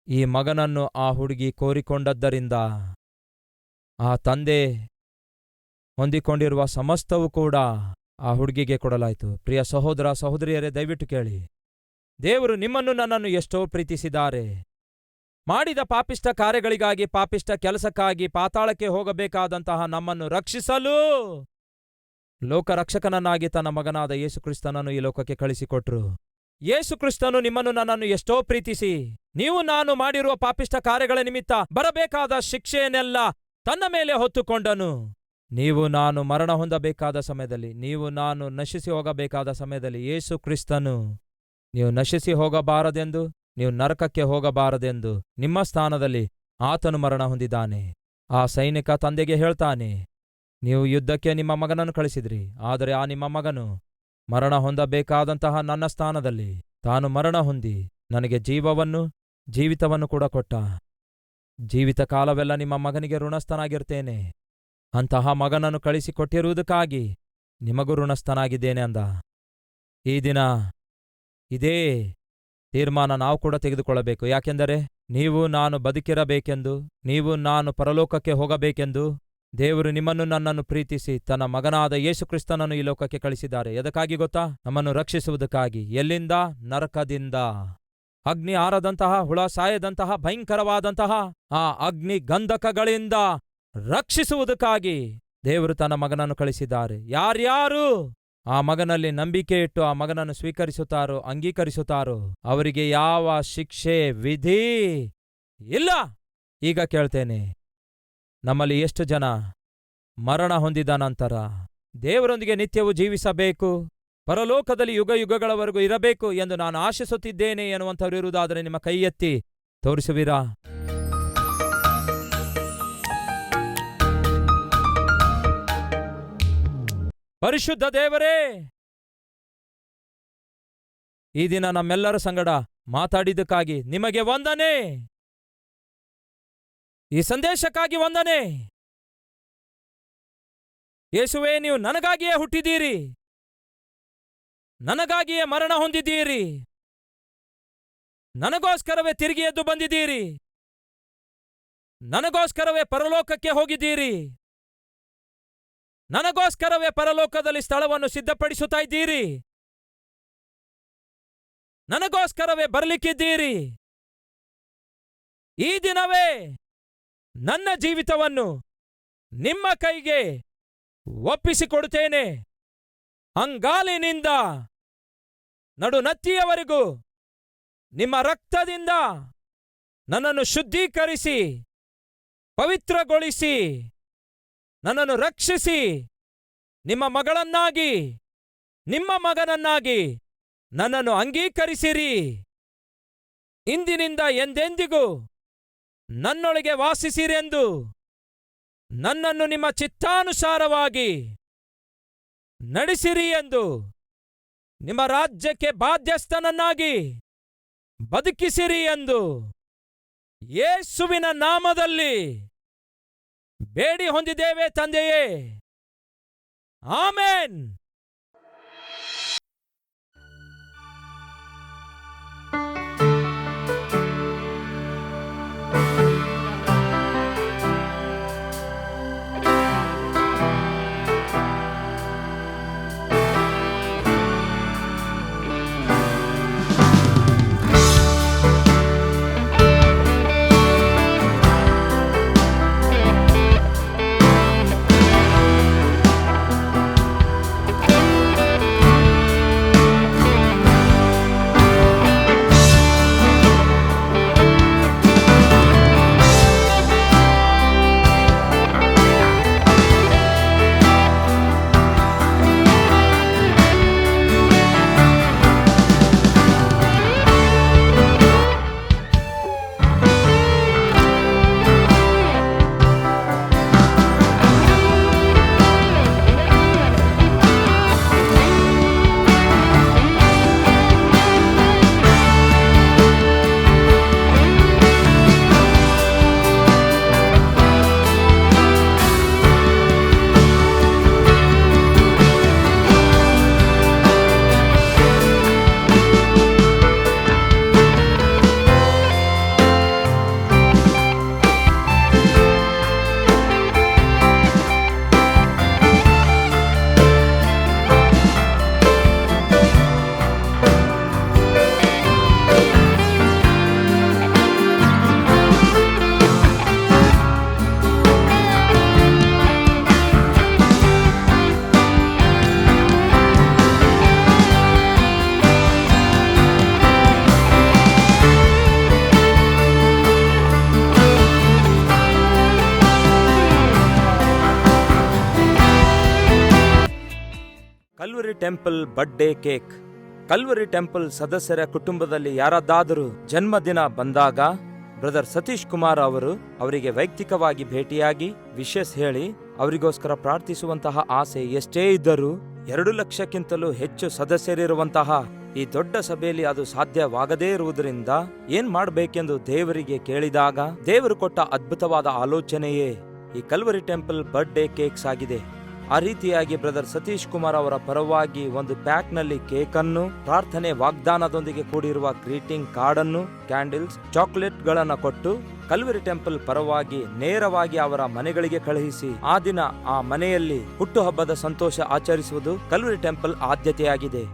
Speaker 1: ಈ ಮಗನನ್ನು ಆ ಹುಡುಗಿ ಕೋರಿಕೊಂಡದ್ದರಿಂದ ಆ ತಂದೆ ಹೊಂದಿಕೊಂಡಿರುವ ಸಮಸ್ತವೂ ಕೂಡ ಆ ಹುಡುಗಿಗೆ ಕೊಡಲಾಯಿತು. ಪ್ರಿಯ ಸಹೋದರ ಸಹೋದರಿಯರೇ, ದಯವಿಟ್ಟು ಕೇಳಿ, ದೇವರು ನಿಮ್ಮನ್ನು ನನ್ನನ್ನು ಎಷ್ಟೋ ಪ್ರೀತಿಸಿದ್ದಾರೆ. ಮಾಡಿದ ಪಾಪಿಷ್ಟ ಕಾರ್ಯಗಳಿಗಾಗಿ, ಪಾಪಿಷ್ಟ ಕೆಲಸಕ್ಕಾಗಿ ಪಾತಾಳಕ್ಕೆ ಹೋಗಬೇಕಾದಂತಹ ನಮ್ಮನ್ನು ರಕ್ಷಿಸಲು ಲೋಕರಕ್ಷಕನನ್ನಾಗಿ ತನ್ನ ಮಗನಾದ ಯೇಸುಕ್ರಿಸ್ತನನ್ನು ಈ ಲೋಕಕ್ಕೆ ಕಳಿಸಿಕೊಟ್ರು. ಯೇಸುಕ್ರಿಸ್ತನು ನಿಮ್ಮನ್ನು ನನ್ನನ್ನು ಎಷ್ಟೋ ಪ್ರೀತಿಸಿ ನೀವು ನಾನು ಮಾಡಿರುವ ಪಾಪಿಷ್ಟ ಕಾರ್ಯಗಳ ನಿಮಿತ್ತ ಬರಬೇಕಾದ ಶಿಕ್ಷೆಯನ್ನೆಲ್ಲ ತನ್ನ ಮೇಲೆ ಹೊತ್ತುಕೊಂಡನು. ನೀವು ನಾನು ಮರಣ ಹೊಂದಬೇಕಾದ ಸಮಯದಲ್ಲಿ, ನೀವು ನಾನು ನಶಿಸಿ ಹೋಗಬೇಕಾದ ಸಮಯದಲ್ಲಿ ಯೇಸುಕ್ರಿಸ್ತನು ನೀವು ನಶಿಸಿ ಹೋಗಬಾರದೆಂದು, ನೀವು ನರಕಕ್ಕೆ ಹೋಗಬಾರದೆಂದು ನಿಮ್ಮ ಸ್ಥಾನದಲ್ಲಿ ಆತನು ಮರಣ ಹೊಂದಿದ್ದಾನೆ. ಆ ಸೈನಿಕ ತಂದೆಗೆ ಹೇಳ್ತಾನೆ, ನೀವು ಯುದ್ಧಕ್ಕೆ ನಿಮ್ಮ ಮಗನನ್ನು ಕಳಿಸಿದ್ರಿ, ಆದರೆ ಆ ನಿಮ್ಮ ಮಗನು ಮರಣ ಹೊಂದಬೇಕಾದಂತಹ ನನ್ನ ಸ್ಥಾನದಲ್ಲಿ ತಾನು ಮರಣ ಹೊಂದಿ ನನಗೆ ಜೀವವನ್ನು ಜೀವಿತವನ್ನು ಕೂಡ ಕೊಟ್ಟ. ಜೀವಿತ ಕಾಲವೆಲ್ಲ ನಿಮ್ಮ ಮಗನಿಗೆ ಋಣಸ್ಥನಾಗಿರ್ತೇನೆ. ಅಂತಹ ಮಗನನ್ನು ಕಳಿಸಿಕೊಟ್ಟಿರುವುದಕ್ಕಾಗಿ ನಿಮಗೂ ಋಣಸ್ಥನಾಗಿದ್ದೇನೆ ಅಂದ. ಈ ದಿನ ಇದೇ ತೀರ್ಮಾನ ನಾವು ಕೂಡ ತೆಗೆದುಕೊಳ್ಳಬೇಕು. ಯಾಕೆಂದರೆ ನೀವು ನಾನು ಬದುಕಿರಬೇಕೆಂದು, ನೀವು ನಾನು ಪರಲೋಕಕ್ಕೆ ಹೋಗಬೇಕೆಂದು ದೇವರು ನಿಮ್ಮನ್ನು ನನ್ನನ್ನು ಪ್ರೀತಿಸಿ ತನ್ನ ಮಗನಾದ ಯೇಸುಕ್ರಿಸ್ತನನ್ನು ಈ ಲೋಕಕ್ಕೆ ಕಳಿಸಿದ್ದಾರೆ. ಎದಕ್ಕಾಗಿ ಗೊತ್ತಾ? ನಮ್ಮನ್ನು ರಕ್ಷಿಸುವುದಕ್ಕಾಗಿ. ಎಲ್ಲಿಂದ? ನರಕದಿಂದ. ಅಗ್ನಿ ಆರದಂತಹ, ಹುಳ ಸಾಯದಂತಹ ಭಯಂಕರವಾದಂತಹ ಆ ಅಗ್ನಿ ಗಂಧಕಗಳಿಂದ ರಕ್ಷಿಸುವುದಕ್ಕಾಗಿ ದೇವರು ತನ್ನ ಮಗನನ್ನು ಕಳಿಸಿದ್ದಾರೆ. ಯಾರ್ಯಾರು ಆ ಮಗನಲ್ಲಿ ನಂಬಿಕೆ ಇಟ್ಟು ಆ ಮಗನನ್ನು ಸ್ವೀಕರಿಸುತ್ತಾರೋ, ಅಂಗೀಕರಿಸುತ್ತಾರೋ ಅವರಿಗೆ ಯಾವ ಶಿಕ್ಷೆ ವಿಧಿ ಇಲ್ಲ. ಈಗ ಕೇಳ್ತೇನೆ, ನಮ್ಮಲ್ಲಿ ಎಷ್ಟು ಜನ ಮರಣ ಹೊಂದಿದ ನಂತರ ದೇವರೊಂದಿಗೆ ನಿತ್ಯವೂ ಜೀವಿಸಬೇಕು, ಪರಲೋಕದಲ್ಲಿ ಯುಗ ಯುಗಗಳವರೆಗೂ ಇರಬೇಕು ಎಂದು ನಾನು ಆಶಿಸುತ್ತಿದ್ದೇನೆ ಎನ್ನುವಂಥವ್ರು ಇರುವುದಾದರೆ ನಿಮ್ಮ ಕೈ ಎತ್ತಿ ತೋರಿಸುವಿರಾ? ಪರಿಶುದ್ಧ ದೇವರೇ, ಈ ದಿನ ನಮ್ಮೆಲ್ಲರ ಸಂಗಡ ಮಾತಾಡಿದ್ದಕ್ಕಾಗಿ ನಿಮಗೆ ವಂದನೆ. ಈ ಸಂದೇಶಕ್ಕಾಗಿ ವಂದನೆ. ಯೇಸುವೇ, ನೀವು ನನಗಾಗಿಯೇ ಹುಟ್ಟಿದ್ದೀರಿ, ನನಗಾಗಿಯೇ ಮರಣ ಹೊಂದಿದ್ದೀರಿ, ನನಗೋಸ್ಕರವೇ ತಿರುಗಿ ಎದ್ದು ಬಂದಿದ್ದೀರಿ, ನನಗೋಸ್ಕರವೇ ಪರಲೋಕಕ್ಕೆ ಹೋಗಿದ್ದೀರಿ, ನನಗೋಸ್ಕರವೇ ಪರಲೋಕದಲ್ಲಿ ಸ್ಥಳವನ್ನು ಸಿದ್ಧಪಡಿಸುತ್ತಾ ಇದ್ದೀರಿ, ನನಗೋಸ್ಕರವೇ ಬರಲಿಕ್ಕಿದ್ದೀರಿ. ಈ ದಿನವೇ ನನ್ನ ಜೀವಿತವನ್ನು ನಿಮ್ಮ ಕೈಗೆ ಒಪ್ಪಿಸಿಕೊಡುತ್ತೇನೆ. ಅಂಗಾಲಿನಿಂದ ನಡುನತ್ತಿಯವರೆಗೂ ನಿಮ್ಮ ರಕ್ತದಿಂದ ನನ್ನನ್ನು ಶುದ್ಧೀಕರಿಸಿ, ಪವಿತ್ರಗೊಳಿಸಿ, ನನ್ನನ್ನು ರಕ್ಷಿಸಿ, ನಿಮ್ಮ ಮಗಳನ್ನಾಗಿ, ನಿಮ್ಮ ಮಗನನ್ನಾಗಿ ನನ್ನನ್ನು ಅಂಗೀಕರಿಸಿರಿ. ಇಂದಿನಿಂದ ಎಂದೆಂದಿಗೂ ನನ್ನೊಳಗೆ ವಾಸಿಸಿರೆಂದು, ನನ್ನನ್ನು ನಿಮ್ಮ ಚಿತ್ತಾನುಸಾರವಾಗಿ ನಡೆಸಿರಿ ಎಂದು, ನಿಮ್ಮ ರಾಜ್ಯಕ್ಕೆ ಬಾಧ್ಯಸ್ಥನನ್ನಾಗಿ ಬದುಕಿಸಿರಿ ಎಂದು ಯೇಸುವಿನ ನಾಮದಲ್ಲಿ ಬೇಡಿ ಹೊಂದಿದ್ದೇವೆ ತಂದೆಯೇ. Amen. Calvary temple birthday cake. Calvary temple ಸದಸ್ಯರ ಕುಟುಂಬದಲ್ಲಿ ಯಾರದ್ದಾದರೂ ಜನ್ಮದಿನ ಬಂದಾಗ ಬ್ರದರ್ ಸತೀಶ್ ಕುಮಾರ್ ಅವರು ಅವರಿಗೆ ವೈಯಕ್ತಿಕವಾಗಿ ಭೇಟಿಯಾಗಿ ವಿಶೇಷ ಹೇಳಿ ಅವರಿಗೋಸ್ಕರ ಪ್ರಾರ್ಥಿಸುವಂತಹ ಆಸೆ ಎಷ್ಟೇ ಇದ್ದರೂ 2 ಲಕ್ಷಕ್ಕಿಂತಲೂ ಹೆಚ್ಚು ಸದಸ್ಯರಿರುವಂತಹ ಈ ದೊಡ್ಡ ಸಭೆಯಲ್ಲಿ ಅದು ಸಾಧ್ಯವಾಗದೇ ಇರುವುದರಿಂದ ಏನ್ ಮಾಡಬೇಕೆಂದು ದೇವರಿಗೆ ಕೇಳಿದಾಗ ದೇವರು ಕೊಟ್ಟ ಅದ್ಭುತವಾದ ಆಲೋಚನೆಯೇ ಈ ಕಲ್ವರಿ ಟೆಂಪಲ್ ಬರ್ತ್ಡೇ ಕೇಕ್ಸ್ ಆಗಿದೆ. ಆ ರೀತಿಯಾಗಿ ಬ್ರದರ್ ಸತೀಶ್ ಕುಮಾರ್ ಅವರ ಪರವಾಗಿ ಒಂದು ಪ್ಯಾಕ್ ನಲ್ಲಿ ಕೇಕ್ ಅನ್ನು, ಪ್ರಾರ್ಥನೆ ವಾಗ್ದಾನದೊಂದಿಗೆ ಕೂಡಿರುವ ಗ್ರೀಟಿಂಗ್ ಕಾರ್ಡ್ ಅನ್ನು, ಕ್ಯಾಂಡಲ್ಸ್, ಚಾಕ್ಲೇಟ್ ಗಳನ್ನ ಕೊಟ್ಟು ಕಲ್ವರಿ ಟೆಂಪಲ್ ಪರವಾಗಿ ನೇರವಾಗಿ ಅವರ ಮನೆಗಳಿಗೆ ಕಳುಹಿಸಿ ಆ ದಿನ ಆ ಮನೆಯಲ್ಲಿ ಹುಟ್ಟುಹಬ್ಬದ ಸಂತೋಷ ಆಚರಿಸುವುದು ಕಲ್ವರಿ ಟೆಂಪಲ್ ಆದ್ಯತೆಯಾಗಿದೆ.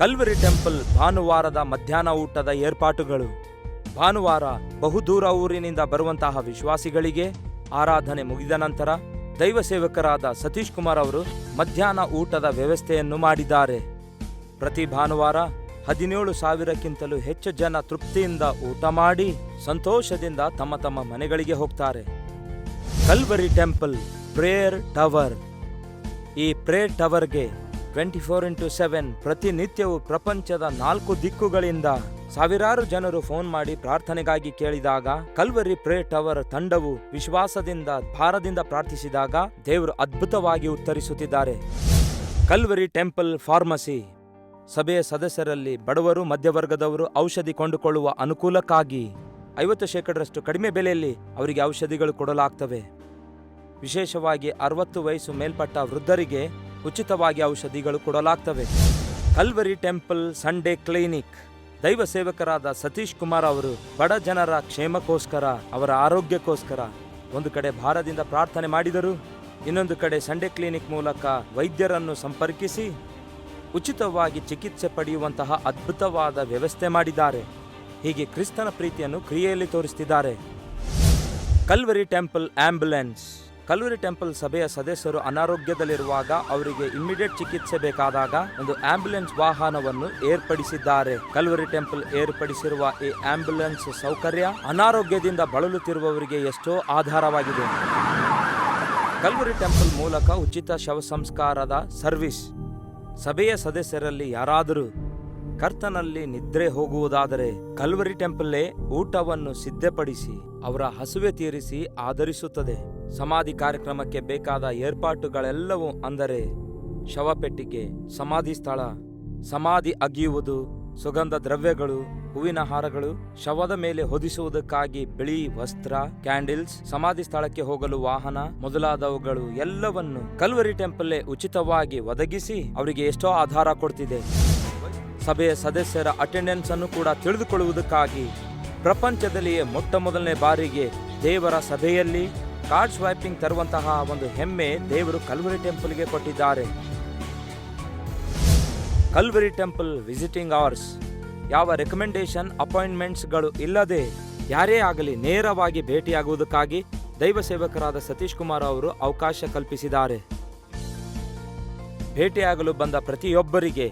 Speaker 1: ಕಲ್ವರಿ ಟೆಂಪಲ್ ಭಾನುವಾರದ ಮಧ್ಯಾಹ್ನ ಊಟದ ಏರ್ಪಾಟುಗಳು. ಭಾನುವಾರ ಬಹುದೂರ ಊರಿನಿಂದ ಬರುವಂತಹ ವಿಶ್ವಾಸಿಗಳಿಗೆ ಆರಾಧನೆ ಮುಗಿದ ನಂತರ ದೈವ ಸೇವಕರಾದ ಸತೀಶ್ ಕುಮಾರ್ ಅವರು ಮಧ್ಯಾಹ್ನ ಊಟದ ವ್ಯವಸ್ಥೆಯನ್ನು ಮಾಡಿದ್ದಾರೆ. ಪ್ರತಿ ಭಾನುವಾರ 17,000ಕ್ಕಿಂತಲೂ ಹೆಚ್ಚು ಜನ ತೃಪ್ತಿಯಿಂದ ಊಟ ಮಾಡಿ ಸಂತೋಷದಿಂದ ತಮ್ಮ ತಮ್ಮ ಮನೆಗಳಿಗೆ ಹೋಗ್ತಾರೆ. Calvary temple prayer tower. ಈ ಪ್ರೇಯರ್ ಟವರ್ಗೆ 24x7 ಪ್ರತಿನಿತ್ಯವೂ ಪ್ರಪಂಚದ 4 ದಿಕ್ಕುಗಳಿಂದ ಸಾವಿರಾರು ಜನರು ಫೋನ್ ಮಾಡಿ ಪ್ರಾರ್ಥನೆಗಾಗಿ ಕೇಳಿದಾಗ ಕಲ್ವರಿ ಪ್ರೇಯರ್ ಟವರ್ ತಂಡವು ವಿಶ್ವಾಸದಿಂದ ಭಾರದಿಂದ ಪ್ರಾರ್ಥಿಸಿದಾಗ ದೇವರು ಅದ್ಭುತವಾಗಿ ಉತ್ತರಿಸುತ್ತಿದ್ದಾರೆ. Calvary temple pharmacy. ಸಭೆಯ ಸದಸ್ಯರಲ್ಲಿ ಬಡವರು, ಮಧ್ಯವರ್ಗದವರು ಔಷಧಿ ಕೊಂಡುಕೊಳ್ಳುವ ಅನುಕೂಲಕ್ಕಾಗಿ 50% ಕಡಿಮೆ ಬೆಲೆಯಲ್ಲಿ ಅವರಿಗೆ ಔಷಧಿಗಳು ಕೊಡಲಾಗ್ತವೆ. ವಿಶೇಷವಾಗಿ 60 ವಯಸ್ಸು ಮೇಲ್ಪಟ್ಟ ವೃದ್ಧರಿಗೆ ಉಚಿತವಾಗಿ ಔಷಧಿಗಳು ಕೊಡಲಾಗ್ತವೆ. Calvary temple Sunday clinic. ದೈವ ಸೇವಕರಾದ ಸತೀಶ್ ಕುಮಾರ್ ಅವರು ಬಡ ಜನರ ಕ್ಷೇಮಕ್ಕೋಸ್ಕರ, ಅವರ ಆರೋಗ್ಯಕ್ಕೋಸ್ಕರ ಒಂದು ಕಡೆ ಭಾರದಿಂದ ಪ್ರಾರ್ಥನೆ ಮಾಡಿದರು, ಇನ್ನೊಂದು ಕಡೆ ಸಂಡೇ ಕ್ಲಿನಿಕ್ ಮೂಲಕ ವೈದ್ಯರನ್ನು ಸಂಪರ್ಕಿಸಿ ಉಚಿತವಾಗಿ ಚಿಕಿತ್ಸೆ ಪಡೆಯುವಂತಹ ಅದ್ಭುತವಾದ ವ್ಯವಸ್ಥೆ ಮಾಡಿದ್ದಾರೆ. ಹೀಗೆ ಕ್ರಿಸ್ತನ ಪ್ರೀತಿಯನ್ನು ಕ್ರಿಯೆಯಲ್ಲಿ ತೋರಿಸುತ್ತಿದ್ದಾರೆ. Calvary temple ambulance. Calvary temple ಸಭೆಯ ಸದಸ್ಯರು ಅನಾರೋಗ್ಯದಲ್ಲಿರುವಾಗ ಅವರಿಗೆ ಇಮ್ಮಿಡಿಯೇಟ್ ಚಿಕಿತ್ಸೆ ಬೇಕಾದಾಗ ಒಂದು ಆಂಬ್ಯುಲೆನ್ಸ್ ವಾಹನವನ್ನು ಏರ್ಪಡಿಸಿದ್ದಾರೆ. ಕಲ್ವರಿ ಟೆಂಪಲ್ ಏರ್ಪಡಿಸಿರುವ ಈ ಆಂಬ್ಯುಲೆನ್ಸ್ ಸೌಕರ್ಯ ಅನಾರೋಗ್ಯದಿಂದ ಬಳಲುತ್ತಿರುವವರಿಗೆ ಎಷ್ಟೋ ಆಧಾರವಾಗಿದೆ. ಕಲ್ವರಿ ಟೆಂಪಲ್ ಮೂಲಕ ಉಚಿತ ಶವ ಸಂಸ್ಕಾರದ ಸರ್ವಿಸ್. ಸಭೆಯ ಸದಸ್ಯರಲ್ಲಿ ಯಾರಾದರೂ ಕರ್ತನಲ್ಲಿ ನಿದ್ರೆ ಹೋಗುವುದಾದರೆ ಕಲ್ವರಿ ಟೆಂಪಲ್ಲೇ ಊಟವನ್ನು ಸಿದ್ಧಪಡಿಸಿ ಅವರ ಹಸುವೆ ತೀರಿಸಿ ಆಧರಿಸುತ್ತದೆ. ಸಮಾಧಿ ಕಾರ್ಯಕ್ರಮಕ್ಕೆ ಬೇಕಾದ ಏರ್ಪಾಟುಗಳೆಲ್ಲವೂ ಅಂದರೆ ಶವಪೆಟ್ಟಿಗೆ, ಸಮಾಧಿ ಸ್ಥಳ, ಸಮಾಧಿ ಅಗಿಯುವುದು, ಸುಗಂಧ ದ್ರವ್ಯಗಳು, ಹೂವಿನ ಹಾರಗಳು, ಶವದ ಮೇಲೆ ಹೊದಿಸುವುದಕ್ಕಾಗಿ ಬಿಳಿ ವಸ್ತ್ರ, ಕ್ಯಾಂಡಲ್ಸ್, ಸಮಾಧಿ ಸ್ಥಳಕ್ಕೆ ಹೋಗಲು ವಾಹನ ಮೊದಲಾದವುಗಳು ಎಲ್ಲವನ್ನು ಕಲ್ವರಿ ಟೆಂಪಲ್ಲೇ ಉಚಿತವಾಗಿ ಒದಗಿಸಿ ಅವರಿಗೆ ಎಷ್ಟೋ ಆಧಾರ ಕೊಡ್ತಿದೆ. ಸಭೆಯ ಸದಸ್ಯರ ಅಟೆಂಡೆನ್ಸ್ ಅನ್ನು ಕೂಡ ತಿಳಿದುಕೊಳ್ಳುವುದಕ್ಕಾಗಿ ಪ್ರಪಂಚದಲ್ಲಿಯೇ ಮೊಟ್ಟ ಮೊದಲನೇ ಬಾರಿಗೆ ದೇವರ ಸಭೆಯಲ್ಲಿ ಕಾರ್ಡ್ ಸ್ವೈಪಿಂಗ್ ತರುವಂತಹ ಒಂದು ಹೆಮ್ಮೆ ದೇವರು ಕಲ್ವರಿ ಟೆಂಪಲ್ಗೆ ಕೊಟ್ಟಿದ್ದಾರೆ. Calvary temple visiting hours. ಯಾವ ರೆಕಮೆಂಡೇಶನ್ ಅಪಾಯಿಂಟ್ಮೆಂಟ್ಸ್ಗಳು ಇಲ್ಲದೆ ಯಾರೇ ಆಗಲಿ ನೇರವಾಗಿ ಭೇಟಿಯಾಗುವುದಕ್ಕಾಗಿ ದೈವ ಸೇವಕರಾದ ಸತೀಶ್ ಕುಮಾರ್ ಅವರು ಅವಕಾಶ ಕಲ್ಪಿಸಿದ್ದಾರೆ. ಭೇಟಿಯಾಗಲು ಬಂದ ಪ್ರತಿಯೊಬ್ಬರಿಗೆ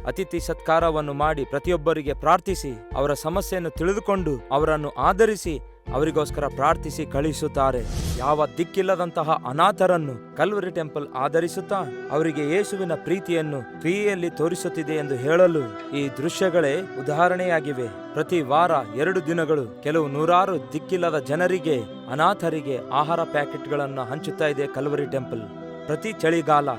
Speaker 1: ಅತಿಥಿ ಸತ್ಕಾರವನ್ನು ಮಾಡಿ ಪ್ರತಿಯೊಬ್ಬರಿಗೆ ಪ್ರಾರ್ಥಿಸಿ ಅವರ ಸಮಸ್ಯೆಯನ್ನು ತಿಳಿದುಕೊಂಡು ಅವರನ್ನು ಆಧರಿಸಿ ಅವರಿಗೋಸ್ಕರ ಪ್ರಾರ್ಥಿಸಿ ಕಳಿಸುತ್ತಾರೆ. ಯಾವ ದಿಕ್ಕಿಲ್ಲದಂತಹ ಅನಾಥರನ್ನು ಕಲ್ವರಿ ಟೆಂಪಲ್ ಆಧರಿಸುತ್ತಾ ಅವರಿಗೆ ಯೇಸುವಿನ ಪ್ರೀತಿಯನ್ನು ಕ್ರಿಯೆಯಲ್ಲಿ ತೋರಿಸುತ್ತಿದೆ ಎಂದು ಹೇಳಲು ಈ ದೃಶ್ಯಗಳೇ ಉದಾಹರಣೆಯಾಗಿವೆ. ಪ್ರತಿ ವಾರ 2 ದಿನಗಳು ಕೆಲವು ನೂರಾರು ದಿಕ್ಕಿಲ್ಲದ ಜನರಿಗೆ, ಅನಾಥರಿಗೆ ಆಹಾರ ಪ್ಯಾಕೆಟ್ಗಳನ್ನು ಹಂಚುತ್ತಾ ಇದೆ ಕಲ್ವರಿ ಟೆಂಪಲ್. ಪ್ರತಿ ಚಳಿಗಾಲ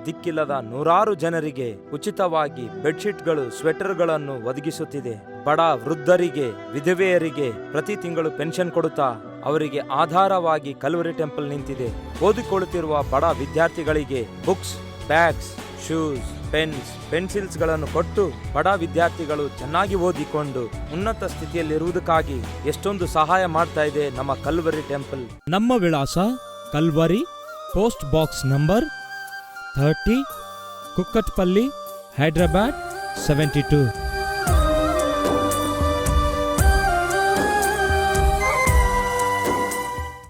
Speaker 1: ದಿಕ್ಕಿಲ್ಲದ ನೂರಾರು ಜನರಿಗೆ ಉಚಿತವಾಗಿ ಬೆಡ್ಶೀಟ್ಗಳು, ಸ್ವೆಟರ್ಗಳನ್ನು ಒದಗಿಸುತ್ತಿದೆ. ಬಡ ವೃದ್ಧರಿಗೆ, ವಿಧವೆಯರಿಗೆ ಪ್ರತಿ ತಿಂಗಳು ಪೆನ್ಷನ್ ಕೊಡುತ್ತಾ ಅವರಿಗೆ ಆಧಾರವಾಗಿ ಕಲ್ವರಿ ಟೆಂಪಲ್ ನಿಂತಿದೆ. ಓದಿಕೊಳ್ಳುತ್ತಿರುವ ಬಡ ವಿದ್ಯಾರ್ಥಿಗಳಿಗೆ books, bags, shoes, pens, pencils ಗಳನ್ನು ಕೊಟ್ಟು ಬಡ ವಿದ್ಯಾರ್ಥಿಗಳು ಚೆನ್ನಾಗಿ ಓದಿಕೊಂಡು ಉನ್ನತ ಸ್ಥಿತಿಯಲ್ಲಿರುವುದಕ್ಕಾಗಿ ಎಷ್ಟೊಂದು ಸಹಾಯ ಮಾಡ್ತಾ ಇದೆ ನಮ್ಮ ಕಲ್ವರಿ ಟೆಂಪಲ್.
Speaker 2: ನಮ್ಮ ವಿಳಾಸ Calvary, post box number 30, Kukatpally, Hyderabad 72.